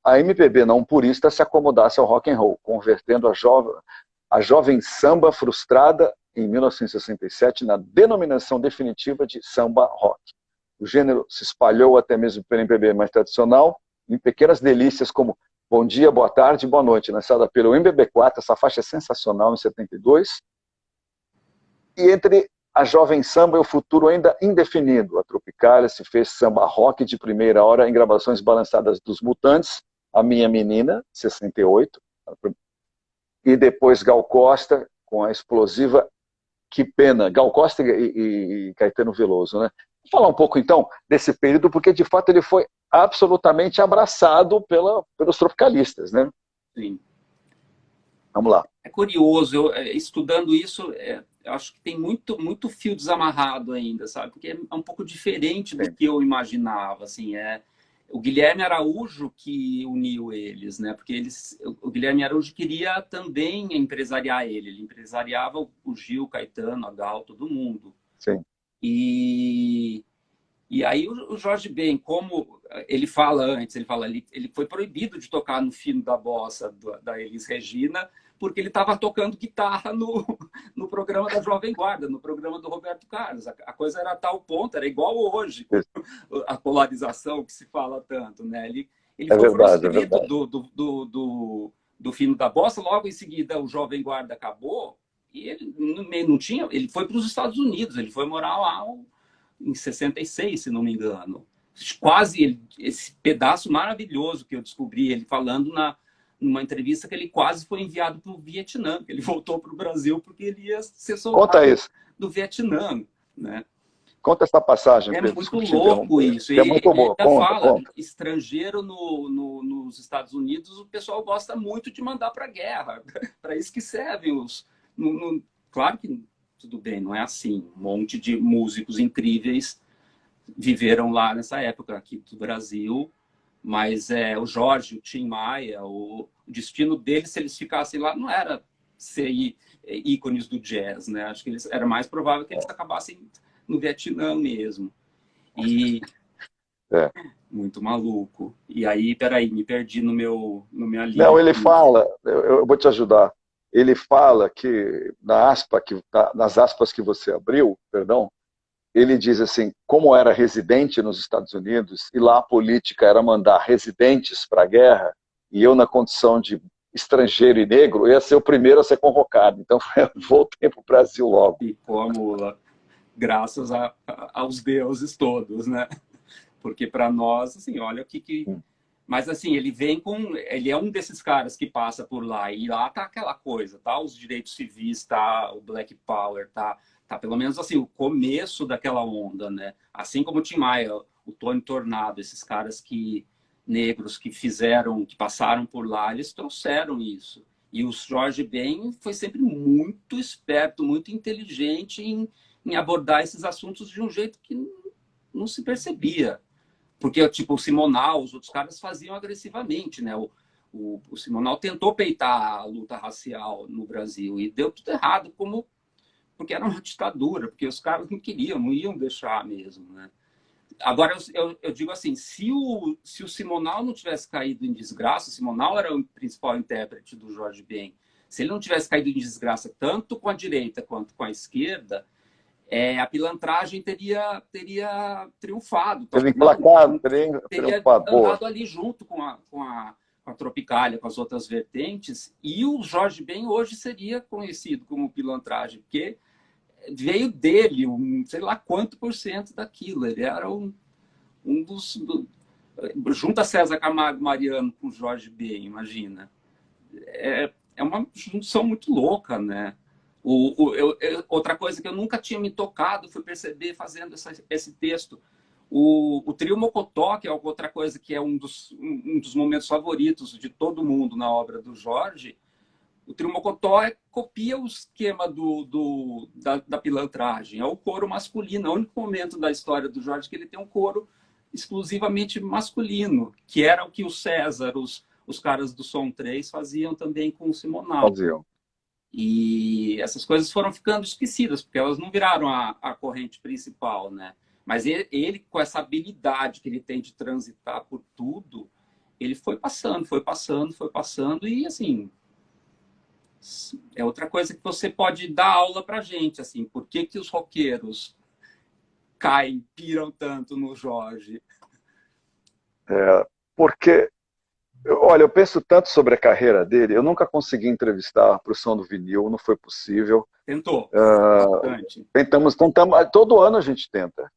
a MPB não purista se acomodasse ao rock and roll, convertendo a jovem samba frustrada em 1967 na denominação definitiva de samba rock. O gênero se espalhou até mesmo pela MPB mais tradicional, em pequenas delícias como Bom Dia, Boa Tarde, Boa Noite, lançada pelo MPB4, essa faixa é sensacional em 72. E entre a jovem samba e o futuro ainda indefinido, a Tropicália se fez samba rock de primeira hora em gravações balançadas dos Mutantes, A Minha Menina, 68, e depois Gal Costa, com a explosiva Que Pena, Gal Costa e Caetano Veloso, né? Vou falar um pouco, então, desse período, porque, de fato, ele foi absolutamente abraçado pelos tropicalistas, né? Sim. Vamos lá. É curioso, estudando isso, eu acho que tem muito fio desamarrado ainda, sabe? Porque é um pouco diferente do que eu imaginava, assim, o Guilherme Araújo que uniu eles, né? Porque o Guilherme Araújo queria também empresariar ele empresariava o Gil, Caetano, a Gal, todo mundo. Sim. E aí o Jorge Ben, como ele fala antes, ele foi proibido de tocar no fino da bossa da Elis Regina, porque ele estava tocando guitarra no programa da Jovem Guarda, no programa do Roberto Carlos. A coisa era a tal ponto, era igual hoje, a polarização que se fala tanto, né? Ele foi proscrito do fino da bossa, logo em seguida o Jovem Guarda acabou, e ele não tinha, ele foi para os Estados Unidos, ele foi morar lá em 66, se não me engano. Quase esse pedaço maravilhoso que eu descobri, ele falando numa entrevista que ele quase foi enviado para o Vietnã, que ele voltou para o Brasil porque ele ia ser soldado do Vietnã, né? Conta essa passagem. É muito louco isso. É muito boa. Conta. Estrangeiro nos Estados Unidos, o pessoal gosta muito de mandar para a guerra. Para isso que servem claro que tudo bem, não é assim. Um monte de músicos incríveis viveram lá nessa época aqui do Brasil, mas o Jorge, o Tim Maia, o destino deles, se eles ficassem lá, não era ser ícones do jazz, né? Acho que era mais provável que eles acabassem no Vietnã mesmo. Muito maluco. E aí, peraí, me perdi no minha linha. Não, ele fala, eu vou te ajudar. Ele fala que, nas aspas que você abriu, perdão, ele diz assim, como era residente nos Estados Unidos, e lá a política era mandar residentes para a guerra, e eu, na condição de estrangeiro e negro, ia ser o primeiro a ser convocado. Então, eu voltei para o Brasil logo. Ficou a mula, graças aos deuses todos, né? Porque para nós, assim, olha o que... Mas, assim, ele é um desses caras que passa por lá, e lá tá aquela coisa, tá? Os direitos civis, tá? O Black Power, tá pelo menos, assim, o começo daquela onda, né? Assim como o Tim Maia, o Tony Tornado, esses caras negros que passaram por lá, eles trouxeram isso. E o Jorge Ben foi sempre muito esperto, muito inteligente em abordar esses assuntos de um jeito que não se percebia. Porque, tipo, o Simonal, os outros caras faziam agressivamente, né? O Simonal tentou peitar a luta racial no Brasil e deu tudo errado, porque era uma ditadura, porque os caras não iam deixar mesmo, né? Agora, eu digo assim, se o Simonal não tivesse caído em desgraça, o Simonal era o principal intérprete do Jorge Ben, se ele não tivesse caído em desgraça tanto com a direita quanto com a esquerda, a pilantragem teria triunfado. Teria emplacado, teria teria triunfado. Boa. andado ali junto com a Tropicália, com as outras vertentes, e o Jorge Ben hoje seria conhecido como pilantragem, porque veio dele, sei lá quanto por cento daquilo. Ele era um dos... junta César Camargo Mariano com Jorge Ben, imagina. É uma junção muito louca, né? Outra coisa que eu nunca tinha me tocado foi perceber fazendo esse texto. O Trio Mocotó, que é outra coisa que é um dos momentos favoritos de todo mundo na obra do Jorge. O Trio Mocotó copia o esquema da pilantragem. É o coro masculino. É o único momento da história do Jorge que ele tem um coro exclusivamente masculino, que era o que o César, os caras do Som 3 faziam também com o Simonal. Faziam. E essas coisas foram ficando esquecidas, porque elas não viraram a corrente principal, né? Mas ele, com essa habilidade que ele tem de transitar por tudo, ele foi passando, e assim, é outra coisa que você pode dar aula pra gente, assim, por que os roqueiros piram tanto no Jorge? Porque, olha, eu penso tanto sobre a carreira dele, eu nunca consegui entrevistar para o Som do Vinil, não foi possível. Tentou, bastante. Tentamos, todo ano a gente tenta.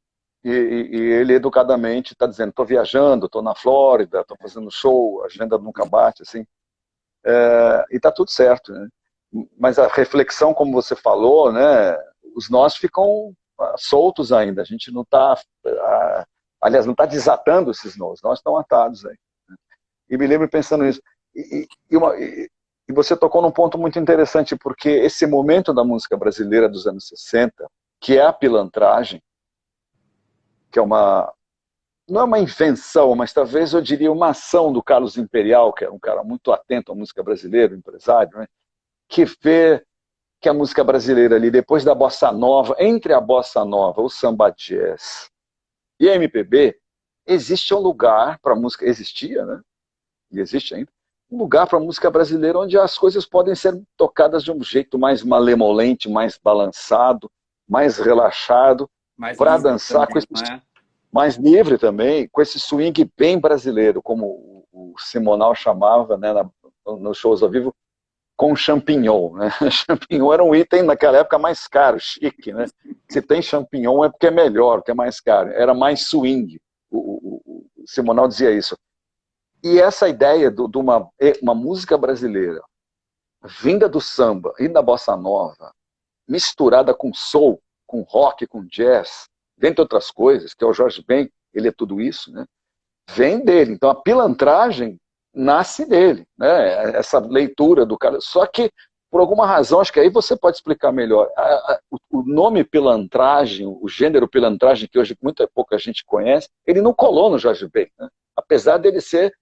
E ele educadamente está dizendo, estou viajando, estou na Flórida, estou fazendo show, a agenda nunca bate, assim. E está tudo certo, né? Mas a reflexão, como você falou, né, os nós ficam soltos ainda, a gente não está, aliás, não está desatando esses nós estão atados aí. Né? E me lembro pensando nisso. E você tocou num ponto muito interessante, porque esse momento da música brasileira dos anos 60, que é a pilantragem, que não é uma invenção, mas talvez eu diria uma ação do Carlos Imperial, que é um cara muito atento à música brasileira, um empresário, né? Que vê que a música brasileira ali, depois da bossa nova, entre a bossa nova, o samba jazz e a MPB, existe um lugar para a música, existia, né? E existe ainda, um lugar para a música brasileira onde as coisas podem ser tocadas de um jeito mais malemolente, mais balançado, mais relaxado, para dançar também, com esse, mais livre também, com esse swing bem brasileiro, como o Simonal chamava, né, nos shows ao vivo, com champignon, né? Champignon era um item naquela época mais caro, chique, né? Se tem champignon é porque é melhor, porque é mais caro. Era mais swing. O Simonal dizia isso. E essa ideia de uma música brasileira vinda do samba e da bossa nova, misturada com soul, com rock, com jazz, dentre outras coisas, que é o Jorge Ben, ele é tudo isso, né? Vem dele. Então a pilantragem nasce dele, né? Essa leitura do cara. Só que, por alguma razão, acho que aí você pode explicar melhor. O nome pilantragem, o gênero pilantragem, que hoje muito pouca gente conhece, ele não colou no Jorge Ben, né? Apesar dele ser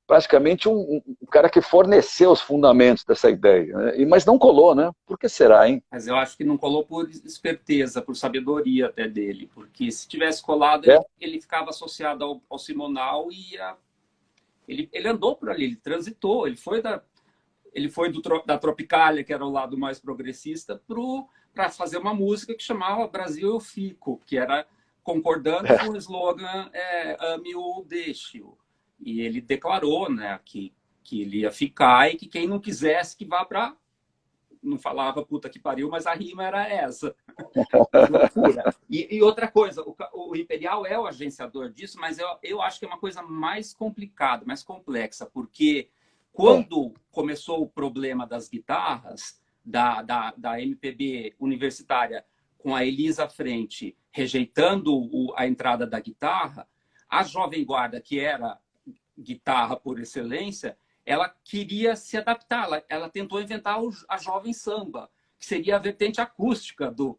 praticamente um cara que forneceu os fundamentos dessa ideia, né? Mas não colou, né? Por que será, hein? Mas eu acho que não colou por esperteza, por sabedoria até dele, porque se tivesse colado, ele ficava associado ao Simonal e ele andou por ali, ele transitou, ele foi da Tropicália, que era o lado mais progressista, para fazer uma música que chamava Brasil Eu Fico, que era concordando com o slogan ame-o ou deixe-o. E ele declarou, né, que ele ia ficar e que quem não quisesse que vá para... Não falava puta que pariu, mas a rima era essa. Loucura. E outra coisa, o Imperial é o agenciador disso, mas eu acho que é uma coisa mais complicada, mais complexa, porque quando começou o problema das guitarras, da MPB universitária, com a Elisa à frente, rejeitando a entrada da guitarra, a Jovem Guarda, que era guitarra por excelência, ela queria se adaptar, ela tentou inventar a Jovem Samba, que seria a vertente acústica do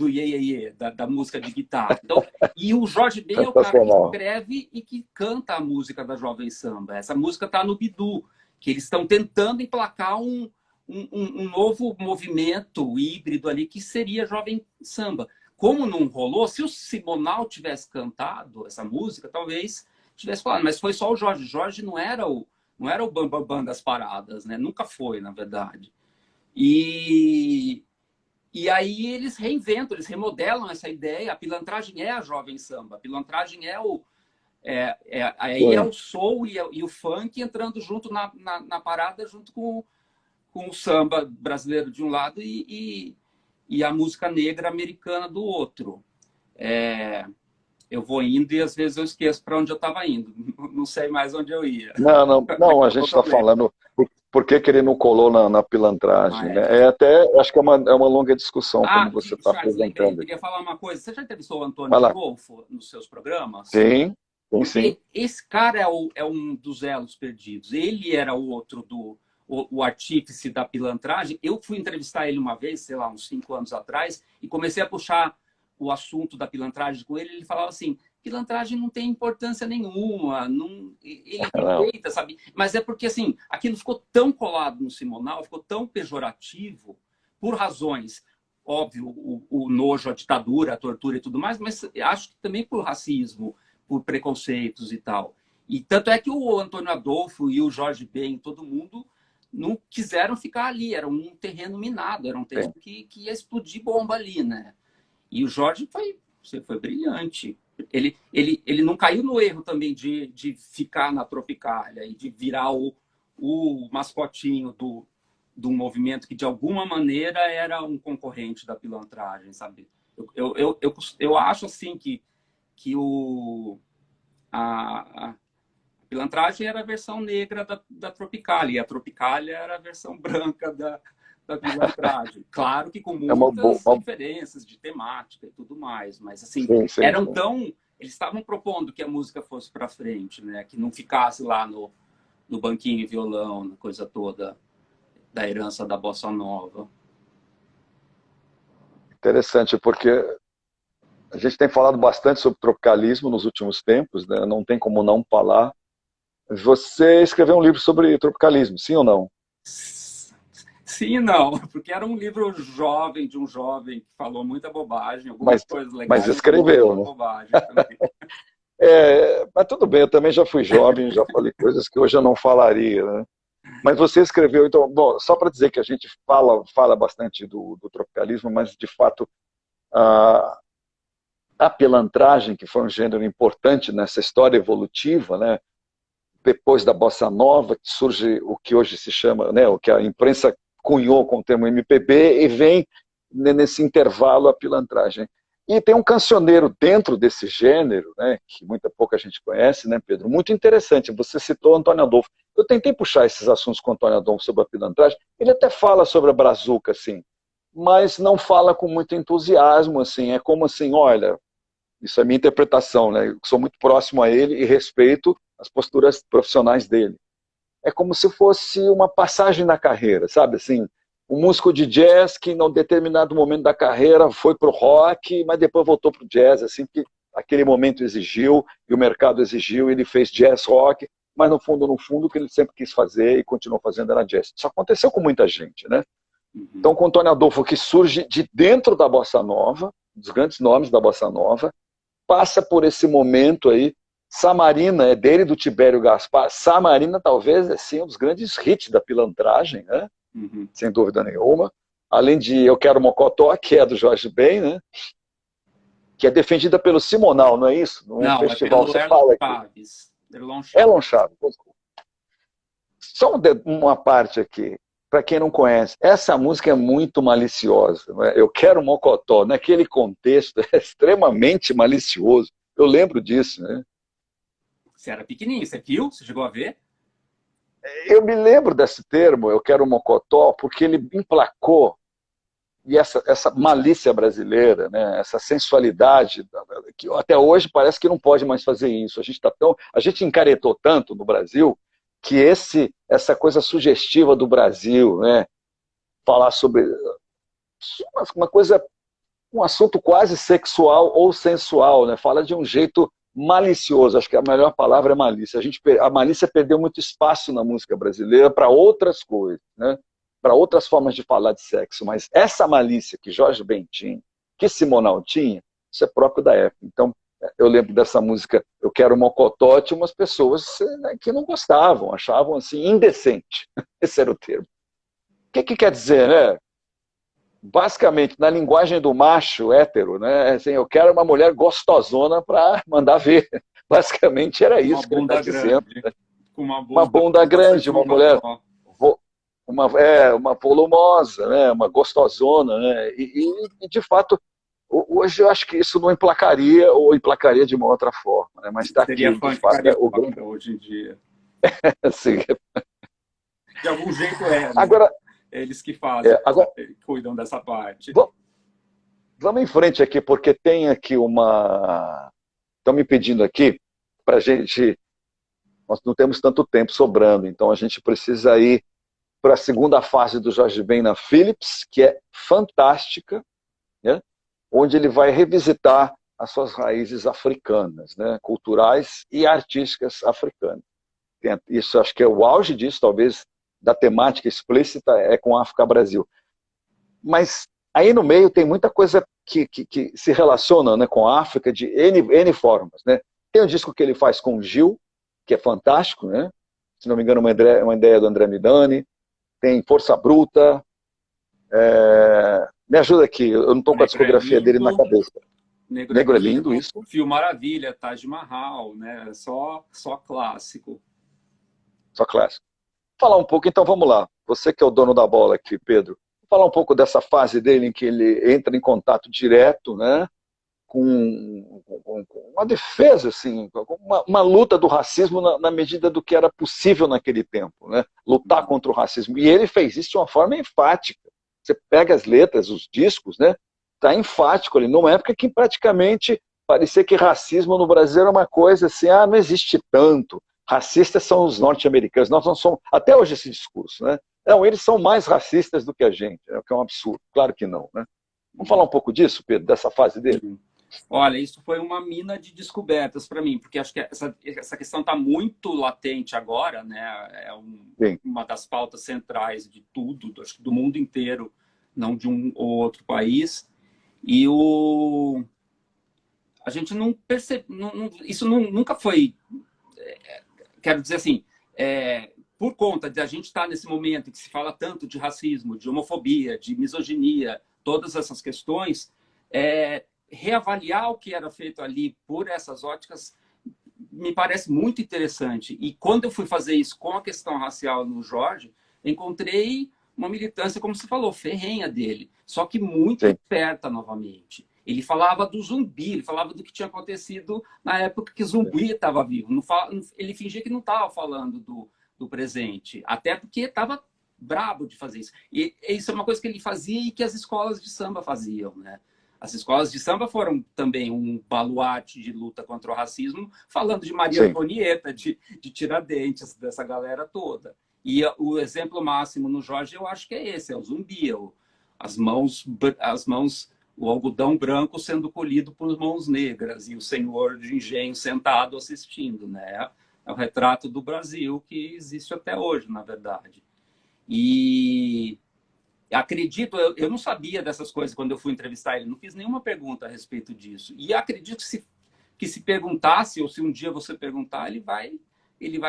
Iê, Iê, Iê, da música de guitarra. Então, e o Jorge Ben é o cara que escreve e que canta a música da Jovem Samba. Essa música está no Bidu, que eles estão tentando emplacar um novo movimento híbrido ali, que seria Jovem Samba. Como não rolou, se o Simonal tivesse cantado essa música, talvez tivesse falado, mas foi só o Jorge. Jorge não era o bam das paradas, né? Nunca foi, na verdade. E aí eles reinventam, eles remodelam essa ideia. A pilantragem é a jovem samba, a pilantragem é o soul e o funk entrando junto na parada, junto com o samba brasileiro de um lado e a música negra americana do outro. Eu vou indo e às vezes eu esqueço para onde eu estava indo. Não sei mais onde eu ia. Não, a gente está falando por que ele não colou na pilantragem. Né? Acho que é uma longa discussão, como você está apresentando. Eu queria falar uma coisa. Você já entrevistou o Antônio Adolfo nos seus programas? Sim. Esse cara é um dos elos perdidos. Ele era o outro o artífice da pilantragem. Eu fui entrevistar ele uma vez, sei lá, uns 5 anos atrás, e comecei a puxar o assunto da pilantragem com ele. Ele falava assim, pilantragem não tem importância nenhuma, ele aproveita, sabe? Mas é porque, assim, aquilo ficou tão colado no Simonal, ficou tão pejorativo, por razões, óbvio, o nojo, a ditadura, a tortura e tudo mais, mas acho que também por racismo, por preconceitos e tal. E tanto é que o Antônio Adolfo e o Jorge Ben, todo mundo, não quiseram ficar ali. Era um terreno minado, era um terreno que ia explodir bomba ali, né? E o Jorge foi brilhante. Ele não caiu no erro também de ficar na Tropicália e de virar o mascotinho do movimento que, de alguma maneira, era um concorrente da pilantragem, sabe? Eu acho, assim, que a pilantragem era a versão negra da Tropicália, e a Tropicália era a versão branca da pilantragem. Claro que com muitas diferenças de temática e tudo mais, mas assim, eles estavam propondo que a música fosse para frente, né? Que não ficasse lá no banquinho e violão, na coisa toda da herança da bossa nova. Interessante, porque a gente tem falado bastante sobre tropicalismo nos últimos tempos, né? Não tem como não falar. Você escreveu um livro sobre tropicalismo, sim ou não? Sim e não, porque era um livro jovem, de um jovem que falou muita bobagem, algumas coisas legais. Mas escreveu, né? Bobagem também. Mas tudo bem, eu também já fui jovem, já falei coisas que hoje eu não falaria, né? Mas você escreveu, então, bom, só para dizer que a gente fala bastante do tropicalismo, mas de fato a pilantragem, que foi um gênero importante nessa história evolutiva, né? Depois da bossa nova, que surge o que hoje se chama, né, o que a imprensa cunhou com o termo MPB, e vem nesse intervalo a pilantragem. E tem um cancioneiro dentro desse gênero, né, que pouca gente conhece, né, Pedro? Muito interessante. Você citou Antônio Adolfo. Eu tentei puxar esses assuntos com o Antônio Adolfo sobre a pilantragem. Ele até fala sobre a brazuca, assim, mas não fala com muito entusiasmo, assim. É como assim, olha, isso é a minha interpretação, né? Eu sou muito próximo a ele e respeito as posturas profissionais dele. É como se fosse uma passagem na carreira, sabe? Assim, um músico de jazz que, em um determinado momento da carreira, foi para o rock, mas depois voltou para o jazz, assim, que aquele momento exigiu, e o mercado exigiu, ele fez jazz rock, mas no fundo, o que ele sempre quis fazer e continuou fazendo era jazz. Isso aconteceu com muita gente, né? Então, com o Antônio Adolfo, que surge de dentro da bossa nova, dos grandes nomes da bossa nova, passa por esse momento aí. Samarina é dele, do Tibério Gaspar. Samarina talvez é sim um dos grandes hits da pilantragem, né? Sem dúvida nenhuma. Além de Eu Quero Mocotó, que é do Jorge Ben, né? Que é defendida pelo Simonal, não é isso? Não, festival, é pelo Erlon Chaves. Erlon Chaves. Só uma parte aqui, para quem não conhece. Essa música é muito maliciosa. Não é? Eu Quero Mocotó, naquele contexto, é extremamente malicioso. Eu lembro disso, né? Você era pequenininho, você viu? Você chegou a ver? Eu me lembro desse termo, Eu Quero Mocotó, porque ele emplacou, e essa malícia brasileira, né, essa sensualidade, que até hoje parece que não pode mais fazer isso. A gente encaretou tanto no Brasil que essa coisa sugestiva do Brasil, né, falar sobre uma coisa, um assunto quase sexual ou sensual, né, fala de um jeito malicioso, acho que a melhor palavra é malícia. A malícia perdeu muito espaço na música brasileira para outras coisas, né? Para outras formas de falar de sexo, mas essa malícia que Jorge Ben tinha, que Simonal tinha, isso é próprio da época. Então, eu lembro dessa música Eu Quero Mocotó, tinha umas pessoas, né, que não gostavam, achavam assim indecente. Esse era o termo. O que quer dizer, né? basicamente, na linguagem do macho hétero, né? Assim, eu quero uma mulher gostosona para mandar ver. Basicamente era Uma isso que ele está bunda dizendo. grande, com uma Uma bunda bunda grande, bastante uma mulher só. uma volumosa, né? Uma gostosona, né? E, de fato, hoje eu acho que isso não emplacaria ou emplacaria de uma outra forma, né? Mas está Seria aqui, de funk fato, o grande. carioca hoje em dia. Assim, De algum jeito é, né? agora, Eles que fazem, agora cuidam dessa parte. vamos em frente aqui, porque tem aqui uma. Estão me pedindo aqui para a gente. Nós não temos tanto tempo sobrando, então a gente precisa ir para a segunda fase do Jorge Ben na Philips, que é fantástica, né? Onde ele vai revisitar as suas raízes africanas, né? Culturais e artísticas africanas. Isso acho que é o auge disso, talvez, da temática explícita, é com África Brasil. Mas aí no meio tem muita coisa que se relaciona, né, com a África de N formas, né? Tem um disco que ele faz com o Gil, que é fantástico, né? Se não me engano, uma ideia do André Midani. Tem Força Bruta. Me ajuda aqui, eu não estou com a Negro é discografia dele na lindo, cabeça. Negro é Negro é lindo, lindo, isso. Fio Maravilha, Taj Mahal, né? Só clássico. Só clássico. Falar um pouco, então vamos lá. Você que é o dono da bola aqui, Pedro. Falar um pouco dessa fase dele em que ele entra em contato direto, né, com uma defesa, assim, uma luta do racismo na medida do que era possível naquele tempo, né? Lutar contra o racismo. E ele fez isso de uma forma enfática. Você pega as letras, os discos, né? Tá enfático ali. Numa época que praticamente parecia que racismo no Brasil era uma coisa assim, não existe tanto. Racistas são os norte-americanos. Nós não somos. Até hoje esse discurso, né? Não, eles são mais racistas do que a gente, o que é um absurdo. Claro que não, né? Vamos falar um pouco disso, Pedro, dessa fase dele? Olha, isso foi uma mina de descobertas para mim, porque acho que essa questão está muito latente agora, né? É uma das pautas centrais de tudo, acho que do mundo inteiro, não de um ou outro país. E a gente não percebe, isso nunca foi, quero dizer assim, por conta de a gente estar nesse momento em que se fala tanto de racismo, de homofobia, de misoginia, todas essas questões, reavaliar o que era feito ali por essas óticas me parece muito interessante. E quando eu fui fazer isso com a questão racial no Jorge, encontrei uma militância, como você falou, ferrenha dele, só que muito esperta novamente. Ele falava do zumbi, ele falava do que tinha acontecido na época que zumbi estava vivo. Ele fingia que não estava falando do presente, até porque estava brabo de fazer isso. E isso é uma coisa que ele fazia e que as escolas de samba faziam, né? As escolas de samba foram também um baluarte de luta contra o racismo, falando de Maria Antonieta, de Tiradentes, dessa galera toda. E o exemplo máximo no Jorge, eu acho que é esse, é o zumbi, as mãos, o algodão branco sendo colhido por mãos negras e o senhor de engenho sentado assistindo, né? É o retrato do Brasil que existe até hoje, na verdade. E acredito, eu não sabia dessas coisas quando eu fui entrevistar ele, não fiz nenhuma pergunta a respeito disso. E acredito que se perguntasse, ou se um dia você perguntar, ele vai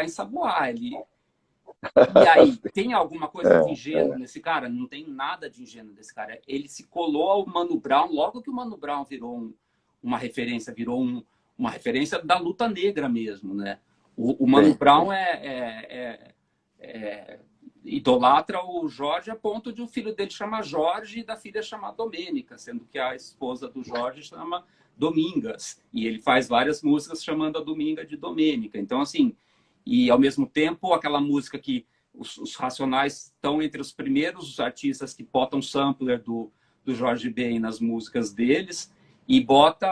ensaboar. E aí, tem alguma coisa de ingênuo nesse cara? Não tem nada de ingênuo nesse cara. Ele se colou ao Mano Brown, logo que o Mano Brown virou uma referência, uma referência da luta negra mesmo, né? O Mano Brown idolatra o Jorge a ponto de o filho dele chamar Jorge e da filha chamar Domênica, sendo que a esposa do Jorge chama Domingas. E ele faz várias músicas chamando a Dominga de Domênica. Então, assim, e ao mesmo tempo, aquela música que os Racionais estão entre os primeiros artistas que botam sampler do Jorge Ben nas músicas deles e bota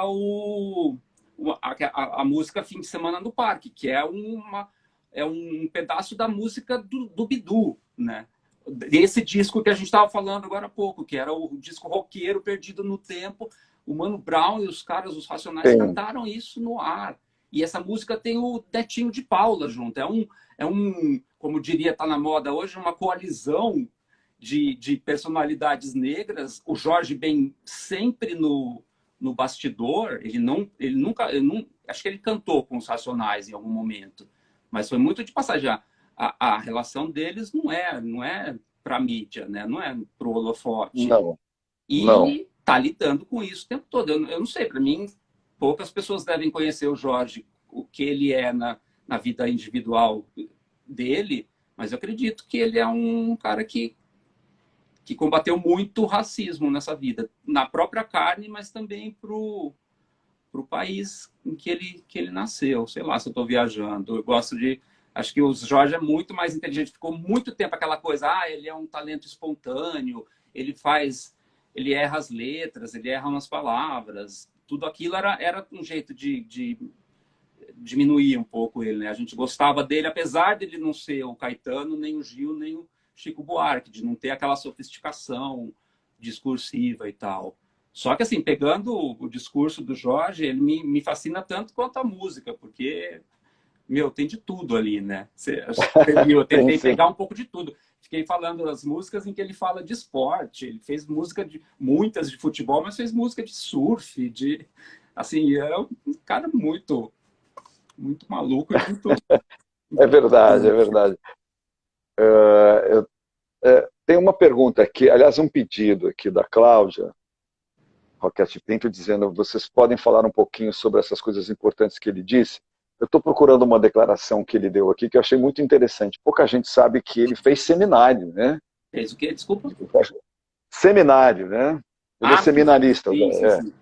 a música Fim de Semana no Parque, que é um pedaço da música do Bidu, né? Desse disco que a gente estava falando agora há pouco, que era o disco roqueiro perdido no tempo. O Mano Brown e os caras, os Racionais, cantaram isso no ar. E essa música tem o Netinho de Paula junto. Como diria, tá na moda hoje, uma coalizão de personalidades negras. O Jorge Ben sempre no bastidor. Acho que ele cantou com os Racionais em algum momento. Mas foi muito de passagem. A relação deles não é para mídia, né? Não é para o holofote. Não. Não. E tá lidando com isso o tempo todo. Eu não sei, para mim, poucas pessoas devem conhecer o Jorge, o que ele é na vida individual dele, mas eu acredito que ele é um cara que combateu muito o racismo nessa vida, na própria carne, mas também pro país em que ele nasceu. Sei lá se eu estou viajando. Eu gosto de... Acho que o Jorge é muito mais inteligente. Ficou muito tempo aquela coisa, ele é um talento espontâneo, ele erra as letras, ele erra umas palavras. Tudo aquilo era um jeito de diminuir um pouco ele, né? A gente gostava dele, apesar de ele não ser o Caetano, nem o Gil, nem o Chico Buarque, de não ter aquela sofisticação discursiva e tal. Só que, assim, pegando o discurso do Jorge, ele me fascina tanto quanto a música, porque, meu, tem de tudo ali, né? Você viu, eu tentei pegar um pouco de tudo. Fiquei falando das músicas em que ele fala de esporte, ele fez música muitas de futebol, mas fez música de surf, assim, é um cara muito maluco. É verdade, é verdade. Tem uma pergunta aqui, aliás, um pedido aqui da Cláudia Roquete Pinto, dizendo: vocês podem falar um pouquinho sobre essas coisas importantes que ele disse? Eu estou procurando uma declaração que ele deu aqui, que eu achei muito interessante. Pouca gente sabe que ele fez seminário, né? Fez o quê? Desculpa? Seminário, né? Ele é seminarista. Sim.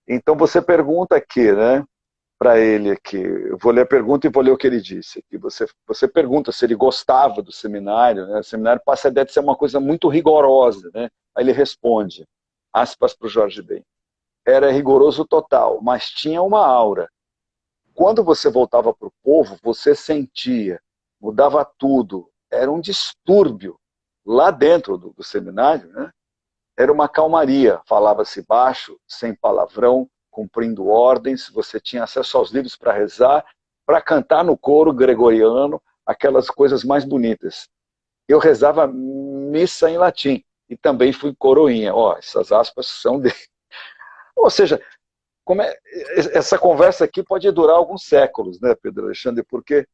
Então você pergunta aqui, né? Para ele aqui, eu vou ler a pergunta e vou ler o que ele disse. Aqui você pergunta se ele gostava do seminário, né? O seminário passa a ideia de ser uma coisa muito rigorosa, né? Aí ele responde, aspas para o Jorge Ben: era rigoroso total, mas tinha uma aura. Quando você voltava para o povo, você sentia, mudava tudo, era um distúrbio lá dentro do seminário, né? Era uma calmaria, falava-se baixo, sem palavrão, cumprindo ordens, você tinha acesso aos livros para rezar, para cantar no coro gregoriano, aquelas coisas mais bonitas. Eu rezava missa em latim e também fui coroinha. Essas aspas são dele. Ou seja, essa conversa aqui pode durar alguns séculos, né, Pedro Alexandre? Porque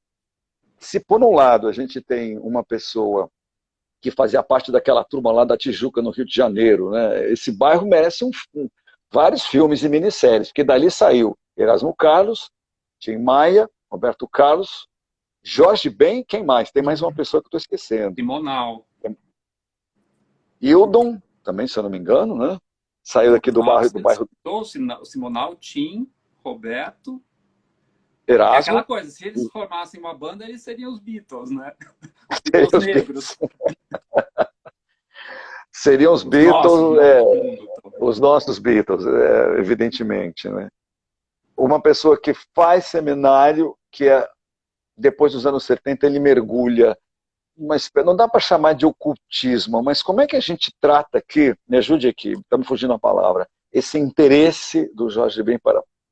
se por um lado a gente tem uma pessoa que fazia parte daquela turma lá da Tijuca, no Rio de Janeiro, né? Esse bairro merece vários filmes e minisséries, porque dali saiu Erasmo Carlos, Tim Maia, Roberto Carlos, Jorge Ben, quem mais? Tem mais uma pessoa que eu estou esquecendo. Simonal. Hildon, também, se eu não me engano, né? Saiu daqui do bairro. Simonal, Tim, Roberto. Erasmo. É aquela coisa, se eles formassem uma banda, eles seriam os Beatles, né? Os negros. Seriam os Beatles, os nossos Beatles, evidentemente, né? Uma pessoa que faz seminário, que depois dos anos 70 ele mergulha, mas não dá para chamar de ocultismo, mas como é que a gente trata aqui, me ajude aqui, estamos fugindo a palavra, esse interesse do Jorge Ben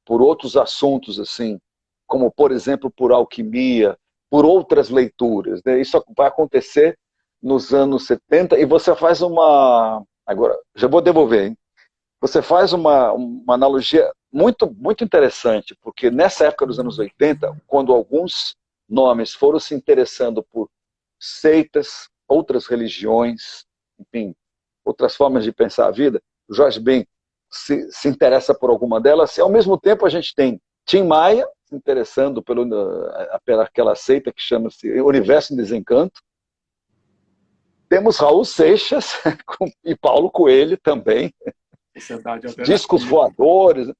por outros assuntos, assim, como, por exemplo, por alquimia, por outras leituras, né? Isso vai acontecer nos anos 70, e você faz agora, já vou devolver, hein? Você faz uma analogia muito, muito interessante, porque nessa época dos anos 80, quando alguns nomes foram se interessando por seitas, outras religiões, enfim, outras formas de pensar a vida, o Jorge Ben se interessa por alguma delas, e ao mesmo tempo a gente tem Tim Maia se interessando pelaquela seita que chama-se Universo em Desencanto. Temos Raul Seixas e Paulo Coelho também. Discos voadores.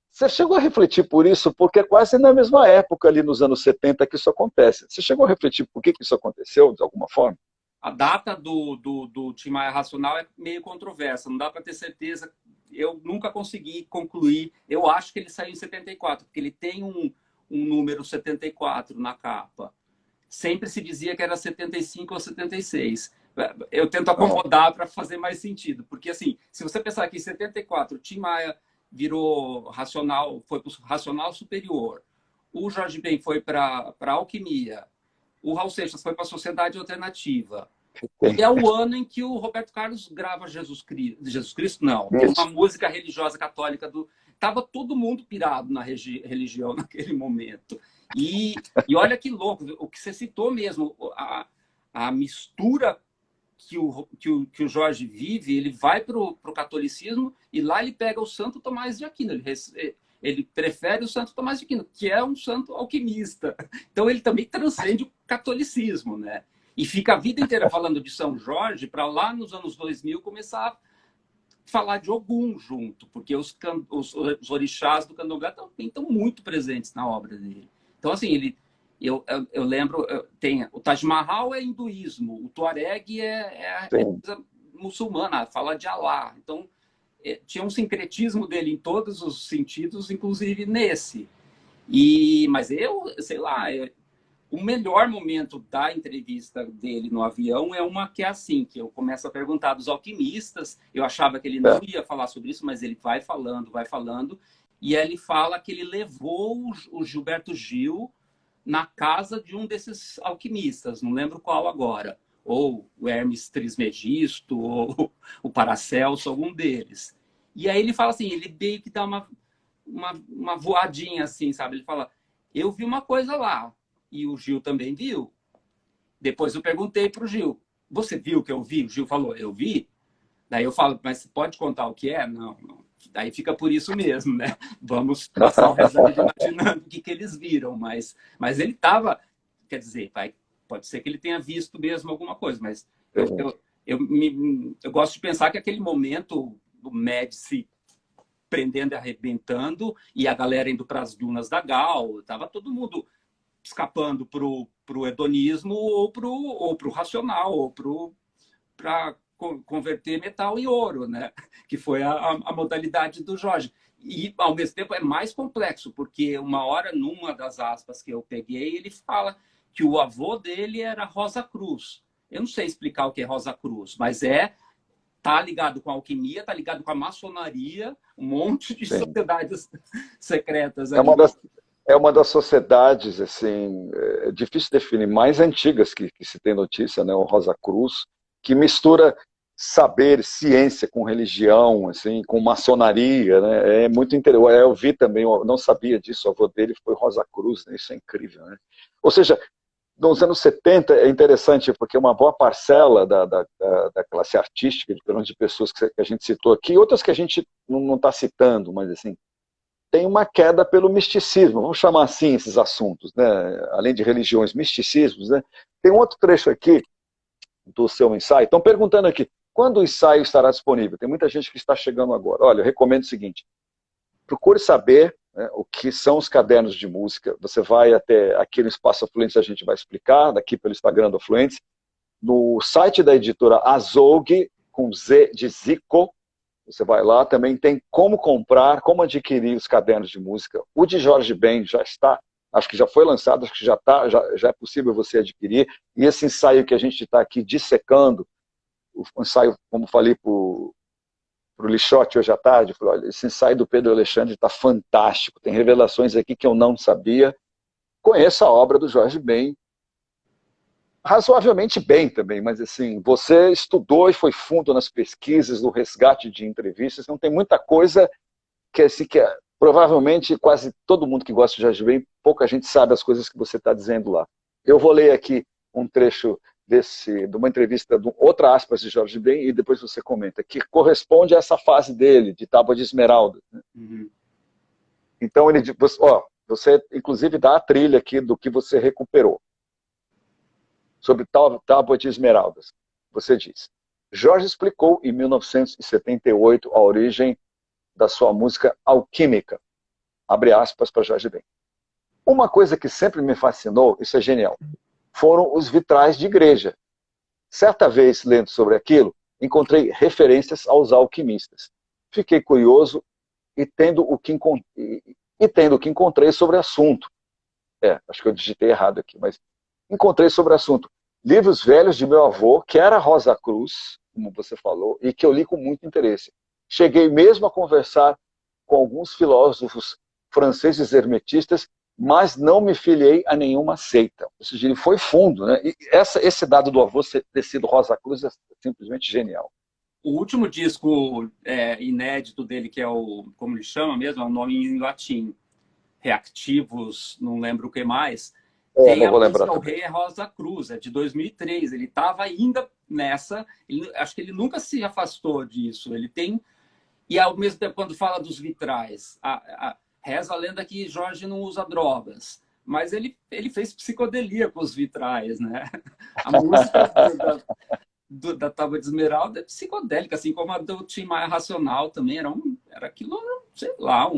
Você chegou a refletir por isso? Porque é quase na mesma época, ali nos anos 70, que isso acontece. Você chegou a refletir por que isso aconteceu, de alguma forma? A data do Tim Maia Racional é meio controversa, não dá para ter certeza. Eu nunca consegui concluir. Eu acho que ele saiu em 74, porque ele tem um número 74 na capa. Sempre se dizia que era 75 ou 76. Eu tento acomodar para fazer mais sentido. Porque, assim, se você pensar que em 74 o Tim Maia virou racional, foi para o racional superior, o Jorge Ben foi para a alquimia, o Raul Seixas foi para a sociedade alternativa. E é o ano em que o Roberto Carlos grava Jesus Cristo, não. Uma música religiosa católica Tava todo mundo pirado na religião naquele momento. E olha que louco, o que você citou mesmo, a mistura que o Jorge vive, ele vai para o catolicismo e lá ele pega o Santo Tomás de Aquino. Ele prefere o Santo Tomás de Aquino, que é um santo alquimista. Então ele também transcende o catolicismo, né? E fica a vida inteira falando de São Jorge para lá nos anos 2000 começar a falar de Ogum junto, porque os orixás do candomblé também estão muito presentes na obra dele. Então, assim, eu lembro, tem, o Taj Mahal é hinduísmo, o Tuareg é muçulmana, fala de Alá. Então, tinha um sincretismo dele em todos os sentidos, inclusive nesse. Mas sei lá, o melhor momento da entrevista dele no avião é uma que é assim, que eu começo a perguntar dos alquimistas, eu achava que ele não ia falar sobre isso, mas ele vai falando, e ele fala que ele levou o Gilberto Gil na casa de um desses alquimistas, não lembro qual agora, ou o Hermes Trismegisto, ou o Paracelso, algum deles. E aí ele fala assim, ele meio que dá uma voadinha assim, sabe? Ele fala, eu vi uma coisa lá, e o Gil também viu. Depois eu perguntei para o Gil, você viu o que eu vi? O Gil falou, eu vi. Daí eu falo, mas você pode contar o que é? Não. Daí fica por isso mesmo, né? Vamos passar o resto da vida imaginando o que eles viram. Mas ele estava, quer dizer, pode ser que ele tenha visto mesmo alguma coisa, mas eu gosto de pensar que aquele momento, o Médici prendendo e arrebentando, e a galera indo para as dunas da Gal, estava todo mundo escapando para o hedonismo ou para o racional, ou para converter metal em ouro, né? Que foi a modalidade do Jorge. E, ao mesmo tempo, é mais complexo, porque uma hora, numa das aspas que eu peguei, ele fala que o avô dele era Rosa Cruz. Eu não sei explicar o que é Rosa Cruz, mas tá ligado com a alquimia, tá ligado com a maçonaria, um monte de sociedades secretas ali. É uma das sociedades, assim, é difícil definir, mais antigas que se tem notícia, né? O Rosa Cruz, que mistura saber, ciência com religião, assim, com maçonaria, né? É muito interessante. Eu vi também, eu não sabia disso, o avô dele foi Rosa Cruz, né? Isso é incrível, né? Ou seja, nos anos 70 é interessante, porque uma boa parcela da classe artística, de pessoas que a gente citou aqui, outras que a gente não está citando, mas assim, tem uma queda pelo misticismo, vamos chamar assim esses assuntos, né? Além de religiões, misticismos, né? Tem um outro trecho aqui do seu ensaio, estão perguntando aqui, quando o ensaio estará disponível? Tem muita gente que está chegando agora. Olha, eu recomendo o seguinte, procure saber, né, o que são os cadernos de música, você vai até aqui no Espaço Afluentes, a gente vai explicar, daqui pelo Instagram do Afluentes, no site da editora Azougue, com Z de Zico, você vai lá, também tem como comprar, como adquirir os cadernos de música. O de Jorge Ben já está, acho que já foi lançado, acho que já é possível você adquirir. E esse ensaio que a gente está aqui dissecando, o ensaio, como falei para o Lixote hoje à tarde, eu falei, olha, esse ensaio do Pedro Alexandre está fantástico, tem revelações aqui que eu não sabia. Conheço a obra do Jorge Ben, razoavelmente bem também, mas assim, você estudou e foi fundo nas pesquisas, no resgate de entrevistas, então tem muita coisa que, assim, provavelmente quase todo mundo que gosta de Jorge Ben, pouca gente sabe as coisas que você está dizendo lá. Eu vou ler aqui um trecho de uma entrevista, outra aspas de Jorge Ben, e depois você comenta, que corresponde a essa fase dele, de Tábua de Esmeralda. Né? Uhum. Então, você inclusive dá a trilha aqui do que você recuperou. Sobre Tábua de Esmeraldas. Você diz, Jorge explicou em 1978 a origem da sua música alquímica. Abre aspas para Jorge Ben. Uma coisa que sempre me fascinou, isso é genial, foram os vitrais de igreja. Certa vez, lendo sobre aquilo, encontrei referências aos alquimistas. Fiquei curioso e tendo o que encontrei sobre o assunto. Acho que eu digitei errado aqui, mas encontrei sobre o assunto livros velhos de meu avô, que era Rosa Cruz, como você falou, e que eu li com muito interesse. Cheguei mesmo a conversar com alguns filósofos franceses hermetistas, mas não me filiei a nenhuma seita. Ou seja, ele foi fundo, né? E esse dado do avô ter sido Rosa Cruz é simplesmente genial. O último disco inédito dele, que é como ele chama mesmo, é o nome em latim, Reactivos, não lembro o que mais, Tem não a vou lembrar música O também. Rei é Rosa Cruz, é de 2003. Ele estava ainda nessa, acho que ele nunca se afastou disso. Ele tem, e ao mesmo tempo, quando fala dos vitrais, reza a lenda que Jorge não usa drogas, mas ele fez psicodelia com os vitrais, né? A música da Tábua de Esmeralda é psicodélica, assim como a do Tim Maia Racional também. Era aquilo, sei lá,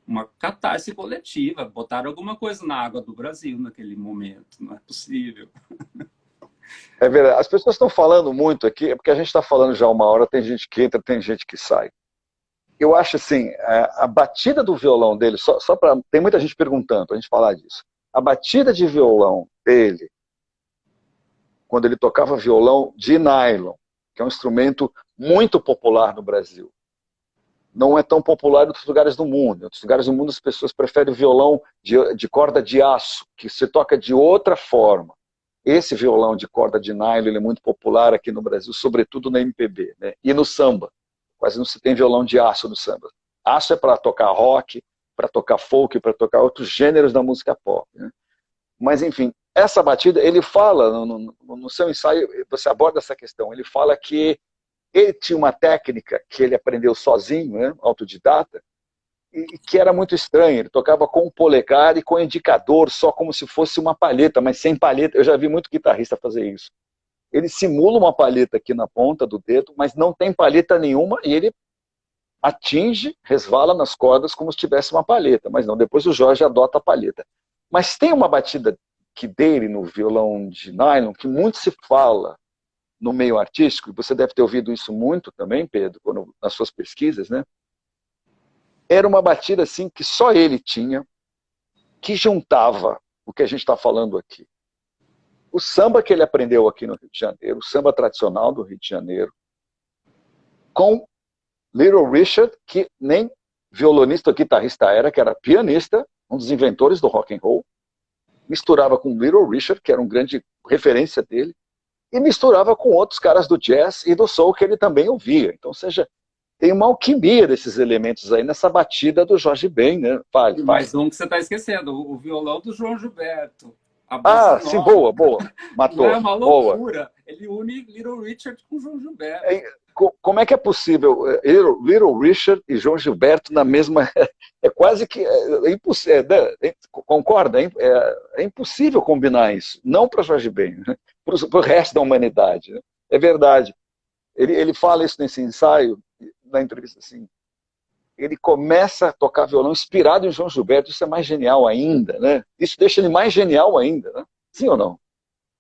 uma catarse coletiva. Botaram alguma coisa na água do Brasil naquele momento. Não é possível. É verdade. As pessoas estão falando muito aqui, é porque a gente está falando já uma hora, tem gente que entra, tem gente que sai. Eu acho assim, a batida do violão dele, só para. Tem muita gente perguntando, para a gente falar disso. A batida de violão dele, quando ele tocava violão de nylon, que é um instrumento muito popular no Brasil. Não é tão popular em outros lugares do mundo. Em outros lugares do mundo as pessoas preferem o violão de corda de aço, que se toca de outra forma. Esse violão de corda de nylon ele é muito popular aqui no Brasil, sobretudo na MPB, né? E no samba. Quase não se tem violão de aço no samba. Aço é para tocar rock, para tocar folk, para tocar outros gêneros da música pop, né? Mas, enfim, essa batida, ele fala, no seu ensaio, você aborda essa questão, ele fala que ele tinha uma técnica que ele aprendeu sozinho, né, autodidata, e que era muito estranha. Ele tocava com o polegar e com o indicador, só como se fosse uma palheta, mas sem palheta. Eu já vi muito guitarrista fazer isso. Ele simula uma palheta aqui na ponta do dedo, mas não tem palheta nenhuma, e ele atinge, resvala nas cordas como se tivesse uma palheta, mas não, depois o Jorge adota a palheta. Mas tem uma batida que dele no violão de nylon que muito se fala no meio artístico, e você deve ter ouvido isso muito também, Pedro, nas suas pesquisas, né? Era uma batida assim que só ele tinha, que juntava o que a gente está falando aqui. O samba que ele aprendeu aqui no Rio de Janeiro, o samba tradicional do Rio de Janeiro, com Little Richard, que nem violonista ou guitarrista era, que era pianista, um dos inventores do rock and roll, misturava com Little Richard, que era um grande referência dele, e misturava com outros caras do jazz e do soul que ele também ouvia. Então, ou seja, tem uma alquimia desses elementos aí nessa batida do Jorge Ben, né? E mais um que você está esquecendo, o violão do João Gilberto. A bossa Sim, nova. boa. Matou. Não é uma Boa. loucura. Ele une Little Richard com João Gilberto. Como é que é possível Little Richard e João Gilberto na mesma... É quase que... É impossível, concorda? É impossível combinar isso. Não para Jorge Ben, né? Para o resto da humanidade. Né? É verdade. Ele fala isso nesse ensaio, na entrevista assim. Ele começa a tocar violão inspirado em João Gilberto. Isso é mais genial ainda, né? Isso deixa ele mais genial ainda, né? Sim ou não?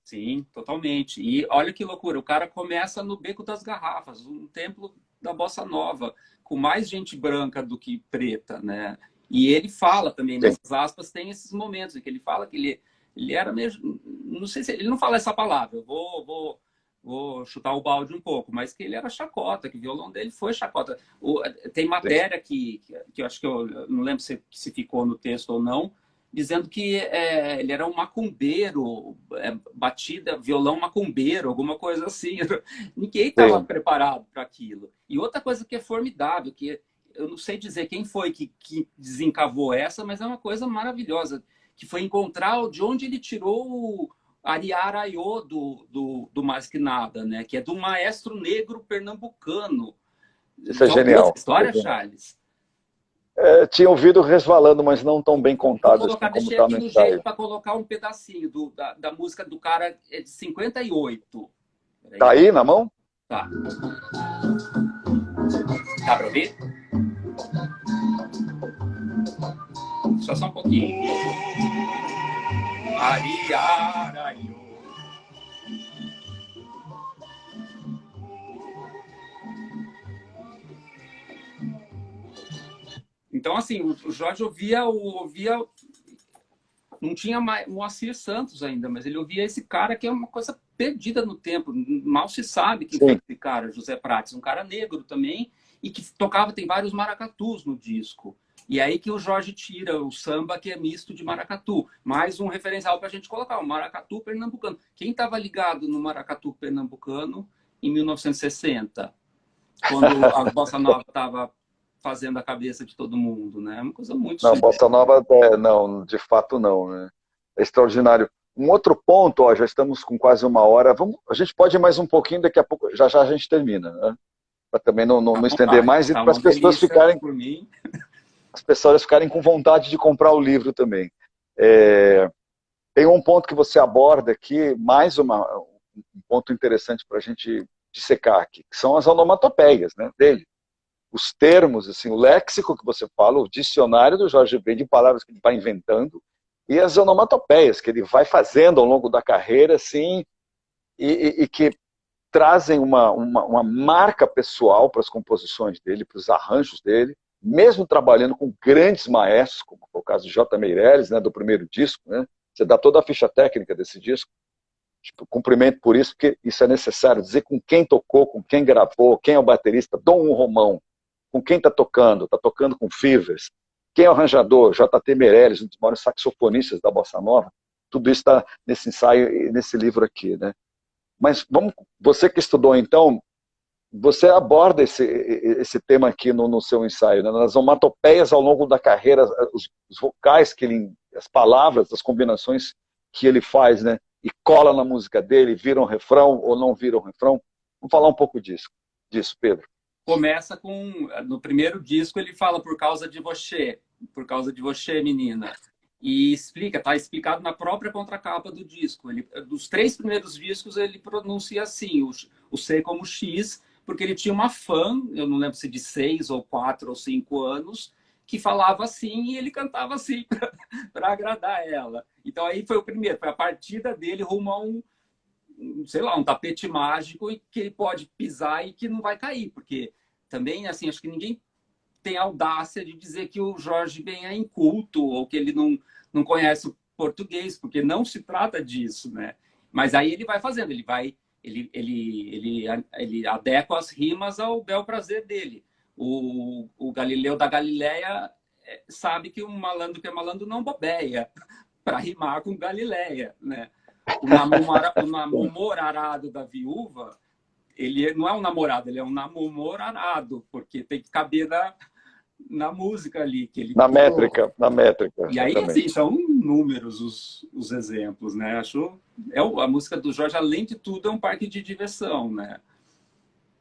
Sim, totalmente. E olha que loucura, o cara começa no Beco das Garrafas, um templo da Bossa Nova, com mais gente branca do que preta, né? E ele fala também, nessas aspas, tem esses momentos em que ele fala que ele era mesmo... Não sei se ele não fala essa palavra, eu vou chutar o balde um pouco, mas que ele era chacota, que o violão dele foi chacota. Tem matéria que eu acho que eu não lembro se ficou no texto ou não, dizendo que ele era um macumbeiro, violão macumbeiro, alguma coisa assim. Ninguém estava preparado para aquilo. E outra coisa que é formidável, que eu não sei dizer quem foi que desencavou essa, mas é uma coisa maravilhosa, que foi encontrar de onde ele tirou o Ariaraiô do Mais Que Nada, né? Que é do maestro negro pernambucano. Isso é genial. Essa história, Charles? Tinha ouvido resvalando, mas não tão bem contado assim, como deixei está aqui no no ensaio. jeito para colocar um pedacinho da música do cara, é de 58. Tá aí na mão? Tá. Dá para ouvir? Só um pouquinho. Ariaraiô. Então, assim, o Jorge ouvia... Não tinha Moacir Santos ainda, mas ele ouvia esse cara que é uma coisa perdida no tempo. Mal se sabe quem foi esse cara, José Prates. Um cara negro também, e que tocava, tem vários maracatus no disco. E aí que o Jorge tira o samba, que é misto de maracatu. Mais um referencial para a gente colocar, o maracatu pernambucano. Quem estava ligado no maracatu pernambucano em 1960? Quando a Bossa Nova estava fazendo a cabeça de todo mundo, né? É uma coisa muito... Não, Bossa Nova, não, de fato não, né? É extraordinário. Um outro ponto, ó, já estamos com quase uma hora. A gente pode ir mais um pouquinho, daqui a pouco, já já a gente termina, né? Para também não estender mais e Tá para as uma pessoas delícia ficarem, por mim. as pessoas ficarem com vontade de comprar o livro também. Tem um ponto que você aborda aqui, um ponto interessante para a gente dissecar aqui, que são as onomatopeias, né, dele. Os termos, assim, o léxico que você fala, o dicionário do Jorge Ben de palavras que ele vai inventando, e as onomatopeias que ele vai fazendo ao longo da carreira, assim, e que trazem uma marca pessoal para as composições dele, para os arranjos dele, mesmo trabalhando com grandes maestros, como foi o caso de J. Meirelles, né, do primeiro disco, né? Você dá toda a ficha técnica desse disco. Tipo, cumprimento por isso, porque isso é necessário, dizer com quem tocou, com quem gravou, quem é o baterista, Dom Romão, com quem está tocando com Fivers, quem é o arranjador, J.T. Meirelles, um dos maiores saxofonistas da Bossa Nova, tudo isso está nesse ensaio e nesse livro aqui, né? Mas você que estudou então, você aborda esse tema aqui no seu ensaio, né? Nas onomatopeias ao longo da carreira, os vocais as palavras, as combinações que ele faz, né? E cola na música dele, vira um refrão ou não vira um refrão. Vamos falar um pouco disso, Pedro. Começa no primeiro disco ele fala por causa de você, menina. E tá explicado na própria contracapa do disco. Dos 3 primeiros discos ele pronuncia assim, o C como X, porque ele tinha uma fã, eu não lembro se de 6 ou 4 ou 5 anos, que falava assim e ele cantava assim para agradar ela. Então aí foi a partida dele rumo a um tapete mágico e que ele pode pisar e que não vai cair, porque também, assim, acho que ninguém tem a audácia de dizer que o Jorge Ben é inculto ou que ele não conhece o português, porque não se trata disso, né? Mas aí ele vai fazendo, ele adequa as rimas ao bel prazer dele. O Galileu da Galileia sabe que um malandro que é malandro não bobeia para rimar com Galileia, né? O namorarado da viúva, ele não é um namorado, ele é um namorarado, porque tem que caber na música ali que ele na criou. métrica. E aí, assim, são inúmeros os exemplos, né? A música do Jorge, além de tudo, é um parque de diversão, né?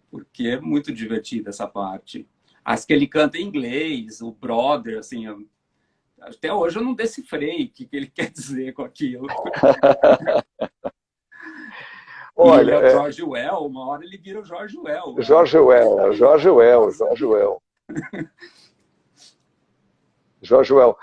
Porque é muito divertida essa parte. As que ele canta em inglês, o Brother, assim, até hoje eu não decifrei o que ele quer dizer com aquilo. Olha, ele é o George Well, uma hora ele vira o George Well. George Well. George Well.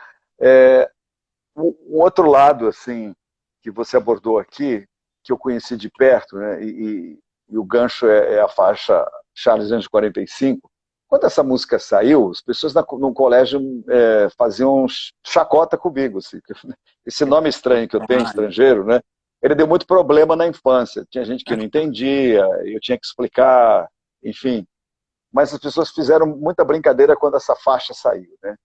Um outro lado, assim, que você abordou aqui, que eu conheci de perto, né, e o gancho é a faixa Charles Anjos 45. Quando essa música saiu, as pessoas no colégio faziam chacota comigo. Assim. Esse nome estranho que eu tenho, estrangeiro, né? Ele deu muito problema na infância. Tinha gente que não entendia, eu tinha que explicar, enfim. Mas as pessoas fizeram muita brincadeira quando essa faixa saiu, né?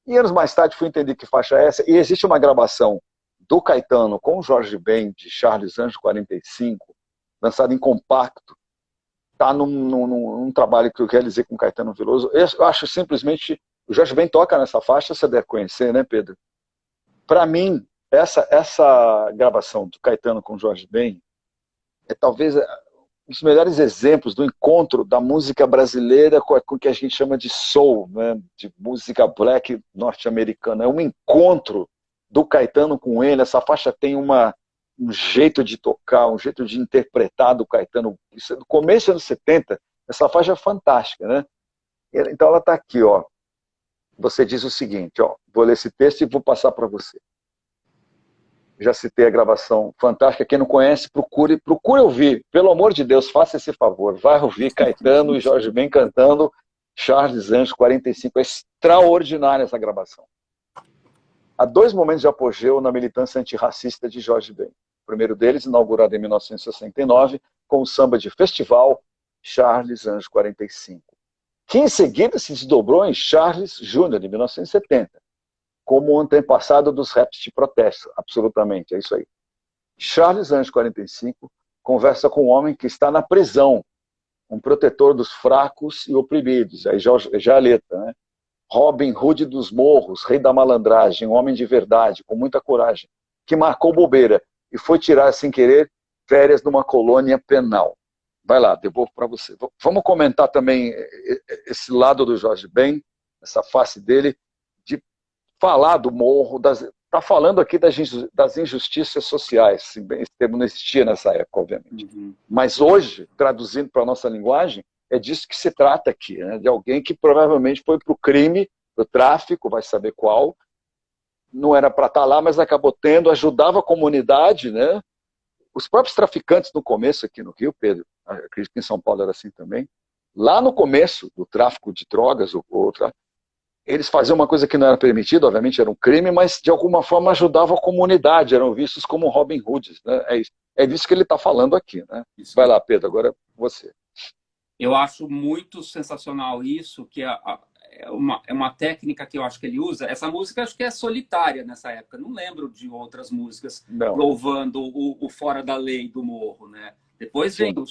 E anos mais tarde fui entender que faixa é essa. E existe uma gravação do Caetano com o Jorge Ben, de Charles Anjos 45, lançada em compacto. Está num trabalho que eu realizei com o Caetano Veloso. Eu acho simplesmente... O Jorge Ben toca nessa faixa, você deve conhecer, né, Pedro? Para mim, essa gravação do Caetano com o Jorge Ben é talvez um dos melhores exemplos do encontro da música brasileira com o que a gente chama de soul, né? De música black norte-americana. É um encontro do Caetano com ele. Essa faixa tem um jeito de tocar, um jeito de interpretar do Caetano. Isso é do começo dos anos 70. Essa faixa é fantástica, né? Então ela está aqui, ó. Você diz o seguinte, ó. Vou ler esse texto e vou passar para você. Já citei a gravação fantástica. Quem não conhece, procure ouvir. Pelo amor de Deus, faça esse favor. Vai ouvir Caetano e Jorge Ben cantando Charles Anjos 45. É extraordinária essa gravação. Há 2 momentos de apogeu na militância antirracista de Jorge Ben. O primeiro deles, inaugurado em 1969, com o samba de festival Charles Anjos 45. Que em seguida se desdobrou em Charles Júnior, em 1970. Como o antepassado dos raps de protesto, absolutamente, é isso aí. Charles Anjos 45 conversa com um homem que está na prisão, um protetor dos fracos e oprimidos, aí já a letra, né? Robin Hood dos morros, rei da malandragem, um homem de verdade, com muita coragem, que marcou bobeira e foi tirar, sem querer, férias numa colônia penal. Vai lá, devolvo para você. Vamos comentar também esse lado do Jorge Ben, essa face dele, de falar do morro, está falando aqui das injustiças sociais. Esse termo não existia nessa época, obviamente. Uhum. Mas hoje, traduzindo para a nossa linguagem, é disso que se trata aqui, né? De alguém que provavelmente foi para o crime, para o tráfico, vai saber qual, não era para estar lá, mas acabou tendo, ajudava a comunidade, né? Os próprios traficantes no começo aqui no Rio, Pedro, acredito que em São Paulo era assim também, lá no começo do tráfico de drogas, eles faziam uma coisa que não era permitida, obviamente era um crime, mas de alguma forma ajudava a comunidade, eram vistos como Robin Hoods, né? É disso que ele está falando aqui, né? Isso. Vai lá, Pedro, agora você. Eu acho muito sensacional isso, que é uma técnica que eu acho que ele usa. Essa música acho que é solitária nessa época. Não lembro de outras músicas louvando o fora da lei do morro, né? Depois vem o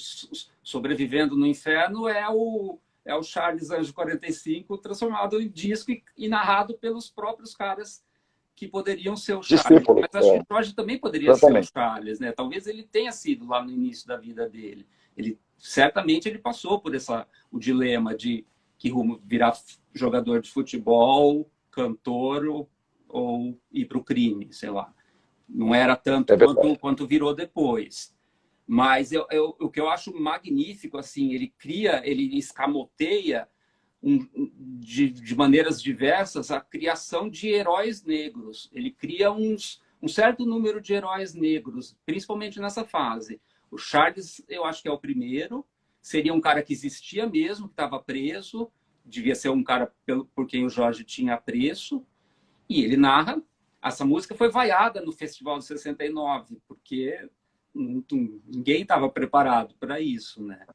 Sobrevivendo no Inferno, é o Charles Anjo 45 transformado em disco e narrado pelos próprios caras que poderiam ser o Charles. Discípulo, Mas acho que o Jorge também poderia ser o Charles, né? Talvez ele tenha sido lá no início da vida dele. Certamente ele passou por o dilema de que rumo virar jogador de futebol, cantor ou ir para o crime, sei lá. Não era tanto quanto virou depois. Mas o que eu acho magnífico, assim, ele escamoteia de maneiras diversas a criação de heróis negros. Ele cria um certo número de heróis negros, principalmente nessa fase. O Charles, eu acho que é o primeiro. Seria um cara que existia mesmo, que estava preso. Devia ser um cara por quem o Jorge tinha apreço. E ele narra. Essa música foi vaiada no Festival de 69, porque ninguém estava preparado para isso, né?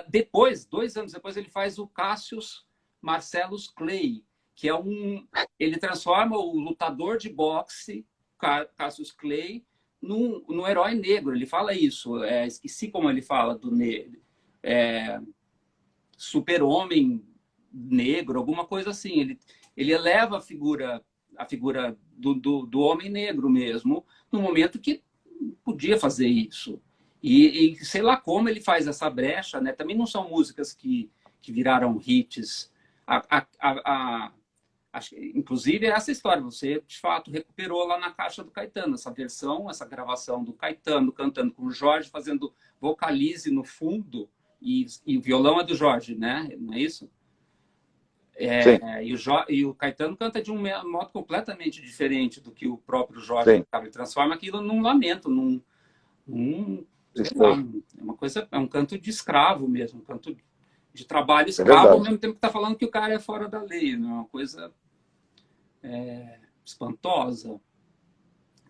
Depois, 2 anos depois, ele faz o Cassius Marcellus Clay, que ele transforma o lutador de boxe, Cassius Clay, num herói negro. Ele fala isso. Esqueci como ele fala do negro. Super-homem negro, alguma coisa assim. Ele eleva a figura do homem negro mesmo, no momento que podia fazer isso. E sei lá como ele faz essa brecha, né? Também não são músicas que viraram hits. Inclusive, essa história, você, de fato, recuperou lá na caixa do Caetano, essa gravação do Caetano cantando com o Jorge, fazendo vocalize no fundo, e o violão é do Jorge, né? Não é isso? E o Caetano canta de um modo completamente diferente do que o próprio Jorge cantava. Ele transforma aquilo num lamento, sei lá, uma coisa, é um canto de escravo mesmo, um canto de trabalho escravo, ao mesmo tempo que está falando que o cara é fora da lei, não é uma coisa espantosa.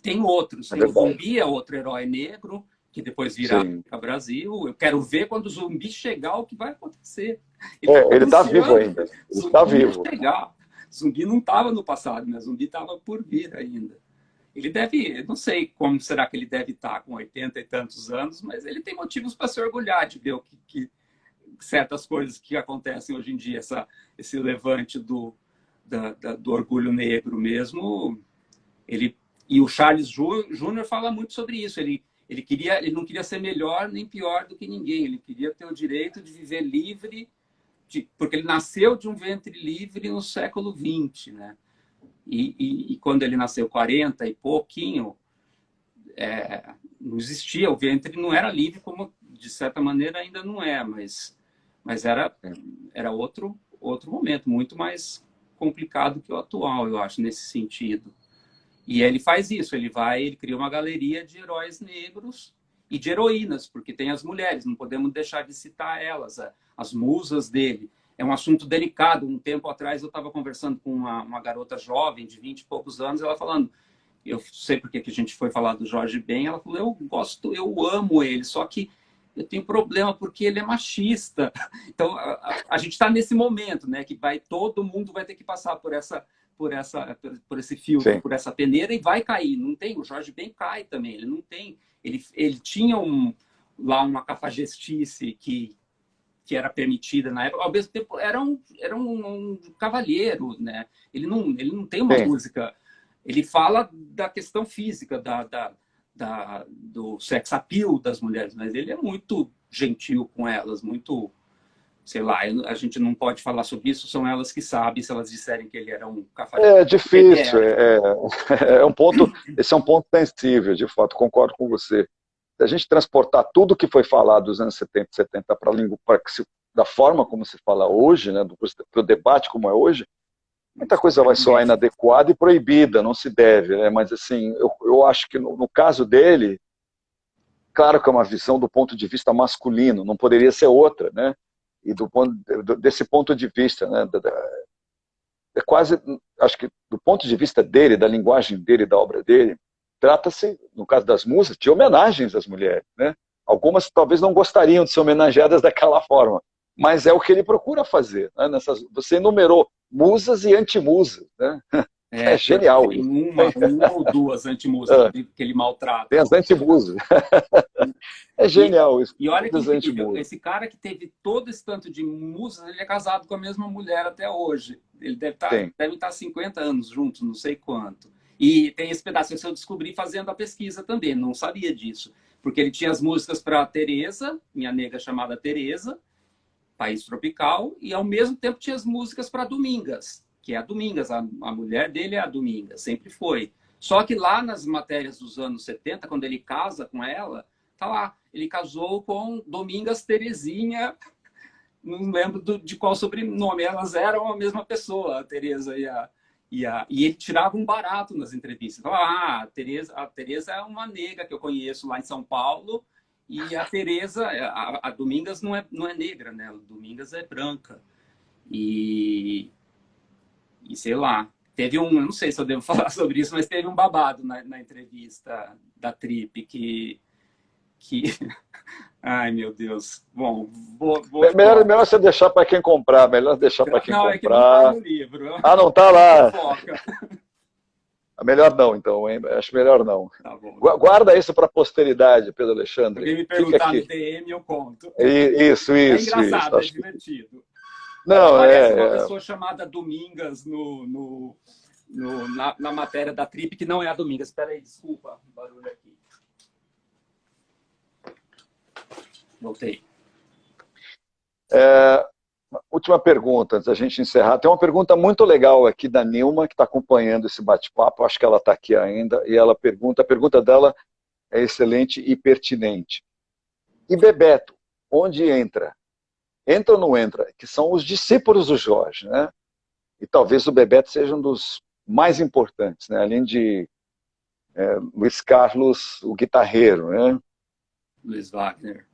Tem outros, o Zumbi é outro herói negro, que depois virá para o Brasil. Eu quero ver quando o Zumbi chegar o que vai acontecer. Ele está vivo ainda. Ele está vivo. Zumbi não estava no passado, né? Zumbi estava por vir ainda. Ele deve, não sei como será que ele deve estar com 80 e tantos anos, mas ele tem motivos para se orgulhar de ver o que certas coisas que acontecem hoje em dia, esse levante do orgulho negro mesmo. E o Charles Júnior fala muito sobre isso. Ele não queria ser melhor nem pior do que ninguém. Ele queria ter o direito de viver livre, porque ele nasceu de um ventre livre no século XX, né? E quando ele nasceu 40 e pouquinho, não existia, o ventre não era livre, como de certa maneira ainda não é, mas era outro momento, muito mais complicado que o atual, eu acho, nesse sentido. E ele faz isso, ele cria uma galeria de heróis negros e de heroínas, porque tem as mulheres, não podemos deixar de citar elas, as musas dele. É um assunto delicado. Um tempo atrás eu estava conversando com uma garota jovem, de 20 e poucos anos, ela falando, eu sei porque que a gente foi falar do Jorge Ben, ela falou, eu amo ele, só que eu tenho problema porque ele é machista. Então, a gente está nesse momento, né, que todo mundo vai ter que passar por esse filtro, Sim. por essa peneira e vai cair. Não tem, o Jorge Ben cai também. Ele não tem, ele tinha lá uma cafajestice que era permitida na época. Ao mesmo tempo, era um cavalheiro, né? Ele não tem uma música Ele fala da questão física, do sex appeal das mulheres, mas ele é muito gentil com elas, muito, sei lá, a gente não pode falar sobre isso, são elas que sabem, se elas disserem que ele era um cafajeste. É difícil, é um ponto, esse é um ponto sensível, de fato, concordo com você. Se a gente transportar tudo que foi falado dos anos 70 e 70 para a língua, da forma como se fala hoje, né, para o debate como é hoje, muita coisa vai soar inadequada e proibida, não se deve, né? Mas assim, eu acho que no caso dele, claro que é uma visão do ponto de vista masculino, não poderia ser outra, né? E desse ponto de vista, né, é quase, acho que do ponto de vista dele, da linguagem dele, da obra dele, trata-se, no caso das musas, de homenagens às mulheres, né? Algumas talvez não gostariam de ser homenageadas daquela forma, mas é o que ele procura fazer, né? Você enumerou musas e antimusas, né? É genial tem isso. uma ou duas antimusas que ele maltrata. Tem as antimusas. É genial isso. E olha que incrível, esse cara que teve todo esse tanto de musas, ele é casado com a mesma mulher até hoje. Ele devem estar 50 anos juntos, não sei quanto. E tem esse pedaço que eu descobri fazendo a pesquisa também, não sabia disso. Porque ele tinha as músicas para Teresa, minha nega chamada Teresa, País Tropical, e ao mesmo tempo tinha as músicas para Domingas, que é a Domingas, a mulher dele é a Domingas, sempre foi. Só que lá nas matérias dos anos 70, quando ele casa com ela, tá lá, ele casou com Domingas Terezinha, não lembro de qual sobrenome, elas eram a mesma pessoa, a Teresa e ele tirava um barato nas entrevistas. Falava, a Teresa é uma nega que eu conheço lá em São Paulo, e a Teresa, a Domingas não é negra, né? A Domingas é branca. E sei lá, teve eu não sei se eu devo falar sobre isso, mas teve um babado na entrevista da Trip que ai, meu Deus. Bom, melhor você deixar para quem comprar, melhor deixar para quem comprar. É que não tá no livro. Não tá lá. Melhor não, então, hein? Acho melhor não. Tá bom. Guarda isso para a posteridade, Pedro Alexandre. Quem me perguntar no DM, eu conto. Isso. É engraçado, é divertido. Não, Parece uma pessoa chamada Domingas na matéria da Trip, que não é a Domingas. Espera aí, desculpa o barulho aqui. Voltei. Última pergunta, antes da gente encerrar. Tem uma pergunta muito legal aqui da Nilma, que está acompanhando esse bate-papo. Acho que ela está aqui ainda. E ela pergunta, a pergunta dela é excelente e pertinente. E Bebeto, onde entra? Entra ou não entra? Que são os discípulos do Jorge, né? E talvez o Bebeto seja um dos mais importantes, né? Além de Luiz Carlos, o guitarreiro, né? Luiz Wagner,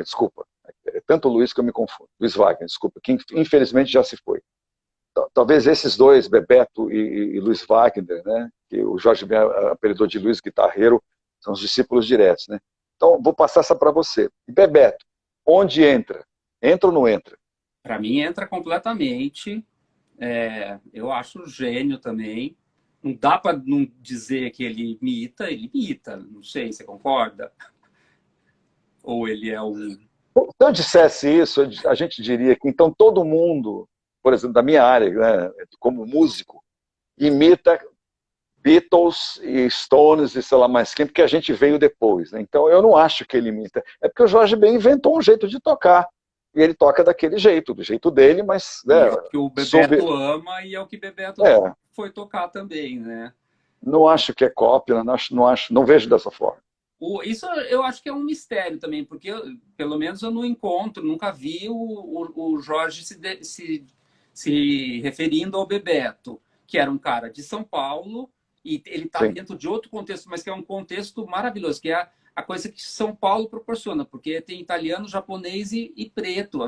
desculpa. É tanto Luiz que eu me confundo. Luiz Wagner, desculpa, que infelizmente já se foi. Talvez esses dois, Bebeto e Luiz Wagner, né? Que o Jorge Ben apelidou de Luiz Guitarreiro, são os discípulos diretos, né? Então, vou passar essa para você. E Bebeto, onde entra? Entra ou não entra? Para mim, entra completamente. Eu acho gênio também. Não dá para não dizer que ele imita. Não sei, você concorda? Ou ele é um... Se eu dissesse isso, a gente diria que então todo mundo, por exemplo, da minha área, né, como músico, imita Beatles e Stones e sei lá mais quem, porque a gente veio depois. Né? Então eu não acho que ele imita. É porque o Jorge Ben inventou um jeito de tocar. E ele toca daquele jeito, do jeito dele, mas... é o que o Bebeto ama e é o que Bebeto foi tocar também, né? Não acho que é cópia, não vejo dessa forma. Isso eu acho que é um mistério também, porque pelo menos eu não encontro, nunca vi o Jorge se referindo ao Bebeto, que era um cara de São Paulo, e ele está dentro de outro contexto, mas que é um contexto maravilhoso, que é a coisa que São Paulo proporciona, porque tem italiano, japonês e preto,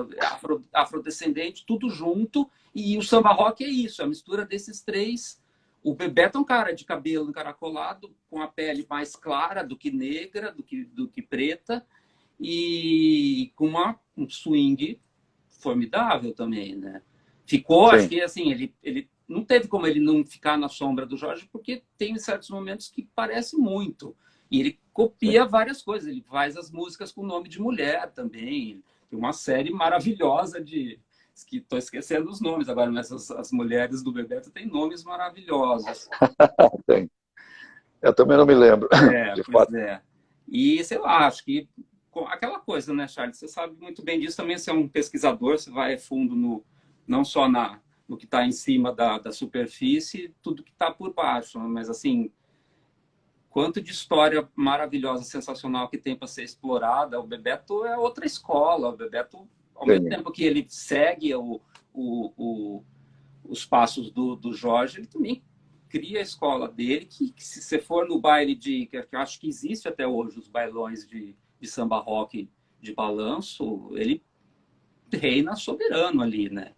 afrodescendente, tudo junto, e o samba rock é isso, a mistura desses três. O Bebeto é um cara de cabelo encaracolado, com a pele mais clara do que negra, do que preta, e com um swing formidável também, né? Ficou, acho que assim, ele não teve como ele não ficar na sombra do Jorge, porque tem certos momentos que parece muito. E ele copia várias coisas, ele faz as músicas com nome de mulher também. Tem uma série maravilhosa de que estou esquecendo os nomes agora, mas as mulheres do Bebeto têm nomes maravilhosos. Tem. Eu também não me lembro, de Pois fato. é. E, sei lá, acho que aquela coisa, né, Charles? Você sabe muito bem disso também, você é um pesquisador, você vai fundo não só no que está em cima da superfície, tudo que está por baixo, né? Mas, assim, quanto de história maravilhosa, sensacional que tem para ser explorada. O Bebeto é outra escola. O Bebeto, ao mesmo Sim. tempo que ele segue os passos do Jorge, ele também cria a escola dele, que se você for no baile que eu acho que existe até hoje, os bailões de samba rock de balanço, ele reina soberano ali, né?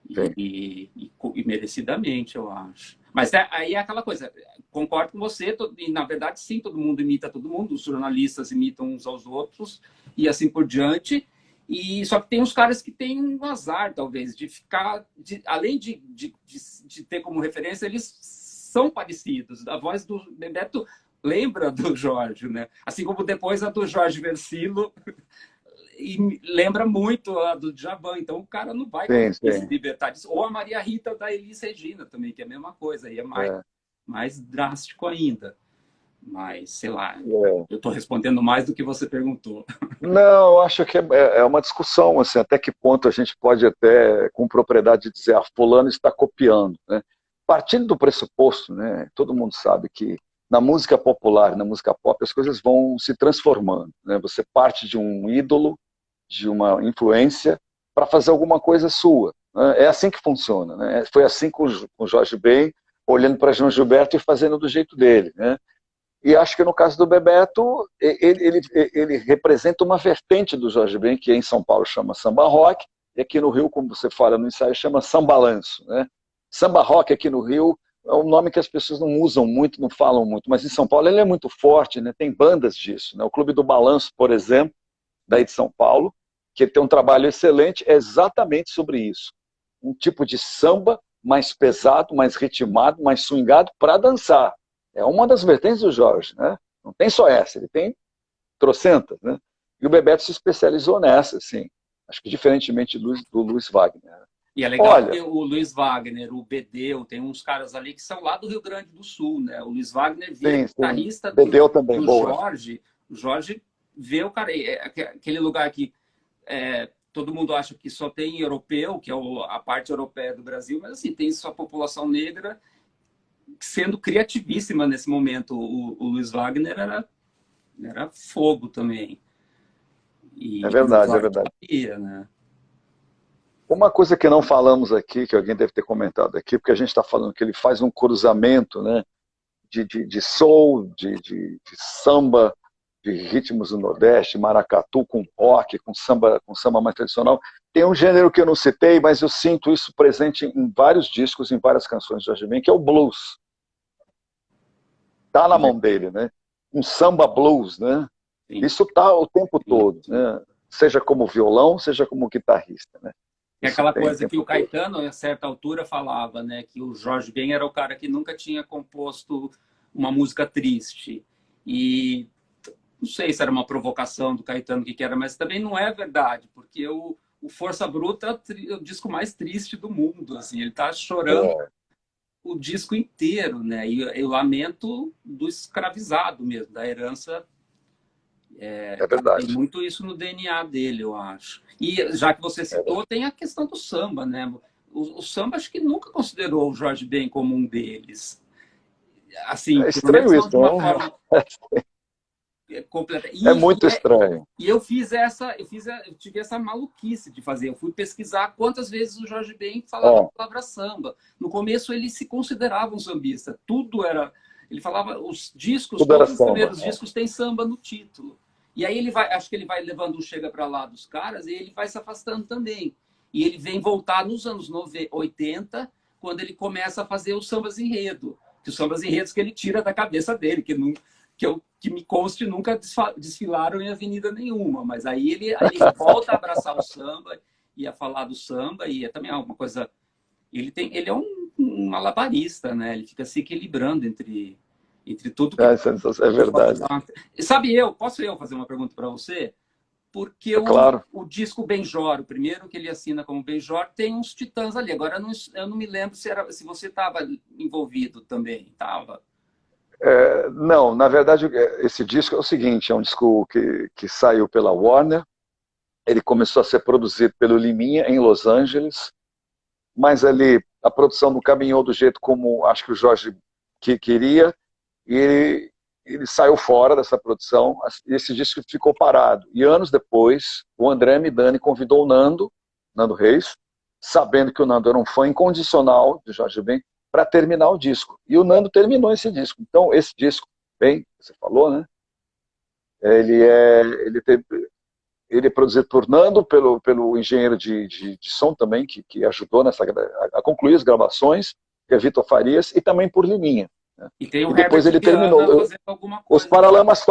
Sim. E merecidamente, eu acho. Mas aí é aquela coisa, concordo com você, e na verdade, sim, todo mundo imita todo mundo, os jornalistas imitam uns aos outros, e assim por diante. E só que tem uns caras que têm um azar, talvez, de ficar, além de ter como referência, eles são parecidos. A voz do Bebeto lembra do Jorge, né? Assim como depois a do Jorge Versilo e lembra muito a do Djavan. Então o cara não vai Sim, conseguir se sim. libertar disso. Ou a Maria Rita da Elis Regina também, que é a mesma coisa, e é mais drástico ainda. Mas, sei lá, eu estou respondendo mais do que você perguntou. Não, eu acho que é uma discussão, assim, até que ponto a gente pode até, com propriedade, dizer, fulano está copiando, né? Partindo do pressuposto, né, todo mundo sabe que na música popular, na música pop, as coisas vão se transformando, né? Você parte de um ídolo, de uma influência, para fazer alguma coisa sua, né? É assim que funciona, né? Foi assim com o Jorge Ben, olhando para João Gilberto e fazendo do jeito dele, né? E acho que no caso do Bebeto, ele representa uma vertente do Jorge Ben, que em São Paulo chama samba rock, e aqui no Rio, como você fala no ensaio, chama sambalanço, né? Samba rock aqui no Rio é um nome que as pessoas não usam muito, não falam muito, mas em São Paulo ele é muito forte, né? Tem bandas disso, né? O Clube do Balanço, por exemplo, daí de São Paulo, que tem um trabalho excelente, é exatamente sobre isso. Um tipo de samba mais pesado, mais ritmado, mais swingado para dançar. É uma das vertentes do Jorge, né? Não tem só essa, ele tem trocentas, né? E o Bebeto se especializou nessa, assim. Acho que diferentemente do Luiz Wagner. E é legal Olha, que o Luiz Wagner, o Bedeu, tem uns caras ali que são lá do Rio Grande do Sul, né? O Luiz Wagner vira sim, sim. guitarrista Bedeu também, do boa. Jorge. O Jorge vê o cara. Aquele lugar que todo mundo acha que só tem europeu, que é a parte europeia do Brasil, mas assim, tem sua população negra sendo criativíssima nesse momento. O Luiz Wagner era fogo também. É E o verdade, é Jorge verdade. sabia, né? Uma coisa que não falamos aqui, que alguém deve ter comentado aqui, porque a gente está falando que ele faz um cruzamento, né, de soul, de samba, de ritmos do Nordeste, maracatu com rock, com samba mais tradicional. Tem um gênero que eu não citei, mas eu sinto isso presente em vários discos, em várias canções de Jorge Ben, que é o blues. Tá na mão dele, né? Um samba blues, né? Sim, Isso tá o tempo sim, todo, sim. né? Seja como violão, seja como guitarrista, né? É Isso aquela tem o coisa que tempo o todo. Caetano, a certa altura, falava, né? Que o Jorge Ben era o cara que nunca tinha composto uma música triste. E não sei se era uma provocação do Caetano, o que era, mas também não é verdade, porque o Força Bruta é o disco mais triste do mundo. Assim, ele está chorando É, o disco inteiro, né? E o lamento do escravizado mesmo, da herança. é Tem verdade. muito isso no DNA dele, eu acho. E já que você citou, tem a questão do samba, né? O samba acho que nunca considerou o Jorge Ben como um deles. Assim, É pelo menos estranho não isso, de uma não? forma completa. É muito estranho. E eu tive essa maluquice de fazer. Eu fui pesquisar quantas vezes o Jorge Ben falava a É, palavra samba. No começo ele se considerava um sambista. Tudo era. Ele falava os discos, tudo era todos os samba. primeiros discos têm samba no título. E aí acho que ele vai levando um chega para lá dos caras e ele vai se afastando também. E ele vem voltar nos anos 80, quando ele começa a fazer os sambas enredo, que os sambas enredos que ele tira da cabeça dele, que me conste nunca desfilaram em avenida nenhuma, mas aí ele volta a abraçar o samba e a falar do samba, e é também uma coisa. Ele é um malabarista, né? Ele fica se equilibrando entre tudo que. É verdade. Posso eu fazer uma pergunta para você? porque É claro. o disco Benjor, o primeiro que ele assina como Benjor, tem uns Titãs ali. Agora, eu não me lembro se você estava envolvido também. Estava. Não, na verdade, esse disco é o seguinte, é um disco que saiu pela Warner, ele começou a ser produzido pelo Liminha em Los Angeles, mas ali a produção não caminhou do jeito como acho que o Jorge queria, e ele saiu fora dessa produção, e esse disco ficou parado. E anos depois, o André Midani convidou o Nando Reis, sabendo que o Nando era um fã incondicional de Jorge Ben, para terminar o disco. E o Nando terminou esse disco. Então, esse disco, bem, você falou, né? Ele é produzido por Nando, pelo engenheiro de som também, que ajudou a concluir as gravações, que é Vitor Farias, e também por Liminha. Né? E tem o E depois Herbert ele terminou. Viana fazendo alguma Os coisa. Paralamas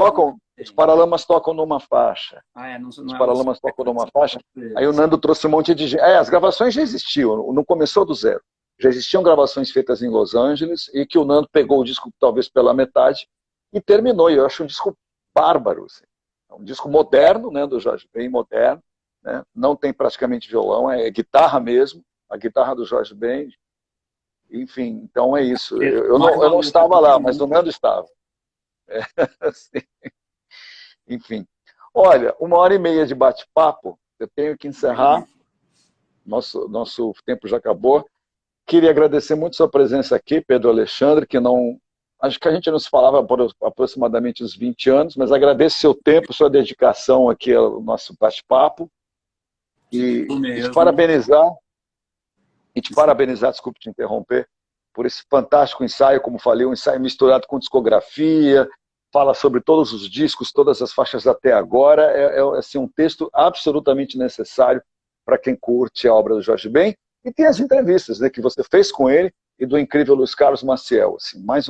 tocam numa faixa. Não, Os não é Paralamas tocam numa faixa. Aí o Nando trouxe um monte de gente. As gravações já existiam, não começou do zero. Já existiam gravações feitas em Los Angeles e que o Nando pegou o disco talvez pela metade e terminou. E eu acho um disco bárbaro. Assim. É um disco moderno, né, do Jorge Ben, moderno. Né? Não tem praticamente violão, é guitarra mesmo. A guitarra do Jorge Ben. Enfim, então é isso. Eu não estava lá, mas o Nando estava. Assim. Enfim. Olha, 1h30 de bate-papo, eu tenho que encerrar. Nosso tempo já acabou. Queria agradecer muito sua presença aqui, Pedro Alexandre, que não. Acho que a gente não se falava por aproximadamente uns 20 anos, mas agradeço seu tempo, sua dedicação aqui ao nosso bate-papo. E te parabenizar, desculpe te interromper, por esse fantástico ensaio, como falei, um ensaio misturado com discografia, fala sobre todos os discos, todas as faixas até agora. É assim, um texto absolutamente necessário para quem curte a obra do Jorge Ben. E tem as entrevistas, né, que você fez com ele e do incrível Luiz Carlos Maciel. Assim, mais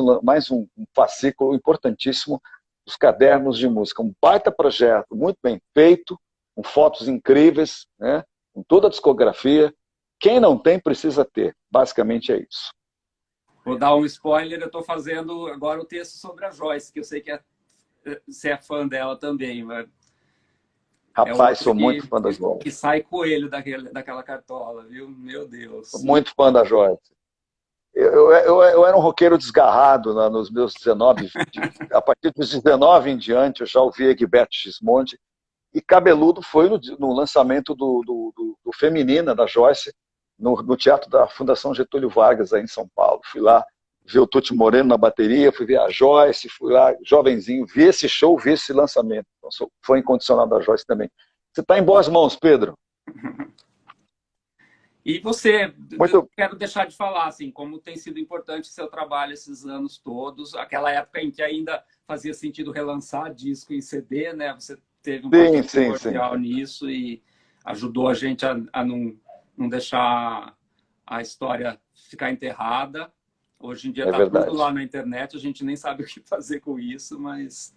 um fascículo importantíssimo dos cadernos de música. Um baita projeto, muito bem feito, com fotos incríveis, né, com toda a discografia. Quem não tem, precisa ter. Basicamente é isso. Vou dar um spoiler, eu estou fazendo agora o texto sobre a Joyce, que eu sei que você é fã dela também. Mas Rapaz, sou muito fã da Joyce. Que sai coelho daquela cartola, viu? Meu Deus. Sou muito fã da Joyce. Eu era um roqueiro desgarrado nos meus 19, a partir dos 19 em diante, eu já ouvi Egberto Gismonti, e Cabeludo foi no lançamento do Feminina, da Joyce, no Teatro da Fundação Getúlio Vargas, aí em São Paulo. Fui lá ver o Tuti Moreno na bateria, fui ver a Joyce, fui lá, jovenzinho, vi esse show, vi esse lançamento. Então, sou fã incondicional da Joyce também. Você está em boas mãos, Pedro. E você, eu quero deixar de falar, assim, como tem sido importante o seu trabalho esses anos todos, aquela época em que ainda fazia sentido relançar disco em CD, né? Você teve um papel primordial nisso e ajudou a gente a não deixar a história ficar enterrada. Hoje em dia está tudo lá na internet, a gente nem sabe o que fazer com isso, mas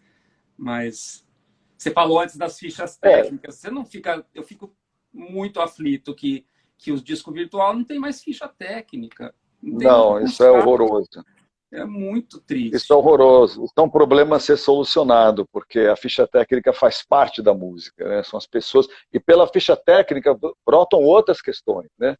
você falou antes das fichas técnicas. Você não fica, eu fico muito aflito que os discos virtual não tem mais ficha técnica. Não, isso é horroroso. É muito triste. Isso é horroroso. Isso é um problema a ser solucionado, porque a ficha técnica faz parte da música, né? São as pessoas. E pela ficha técnica brotam outras questões, né?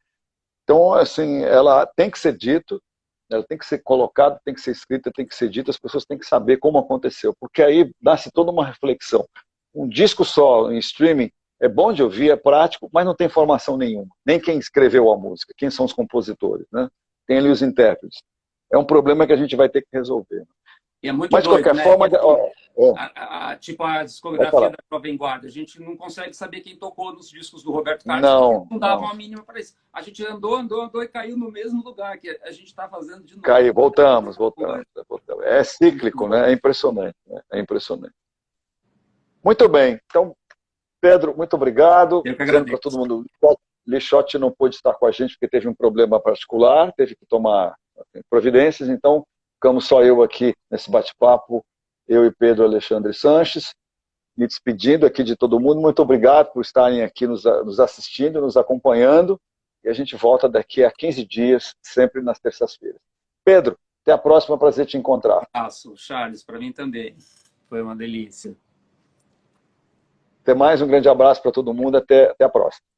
Então, assim, ela tem que ser dito, ela tem que ser colocada, tem que ser escrita, tem que ser dita, as pessoas têm que saber como aconteceu, porque aí nasce toda uma reflexão. Um disco só em streaming é bom de ouvir, é prático, mas não tem informação nenhuma. Nem quem escreveu a música, quem são os compositores, né? Tem ali os intérpretes. É um problema que a gente vai ter que resolver. E é muito mas, doido, de qualquer né? forma... Tipo a discografia da Jovem Guarda. A gente não consegue saber quem tocou nos discos do Roberto Carlos. Não dava uma mínima para isso. A gente andou e caiu no mesmo lugar que a gente está fazendo de novo. Caiu, voltamos. É cíclico, né? É impressionante. Né? É impressionante. Muito bem. Então, Pedro, muito obrigado. Eu que agradeço. Para todo mundo. Lixote não pôde estar com a gente porque teve um problema particular, teve que tomar providências, então ficamos só eu aqui nesse bate-papo, eu e Pedro Alexandre Sanches, me despedindo aqui de todo mundo. Muito obrigado por estarem aqui nos assistindo, nos acompanhando, e a gente volta daqui a 15 dias, sempre nas terças-feiras. Pedro, até a próxima, prazer te encontrar. Charles, para mim também. Foi uma delícia. Até mais, um grande abraço para todo mundo, até a próxima.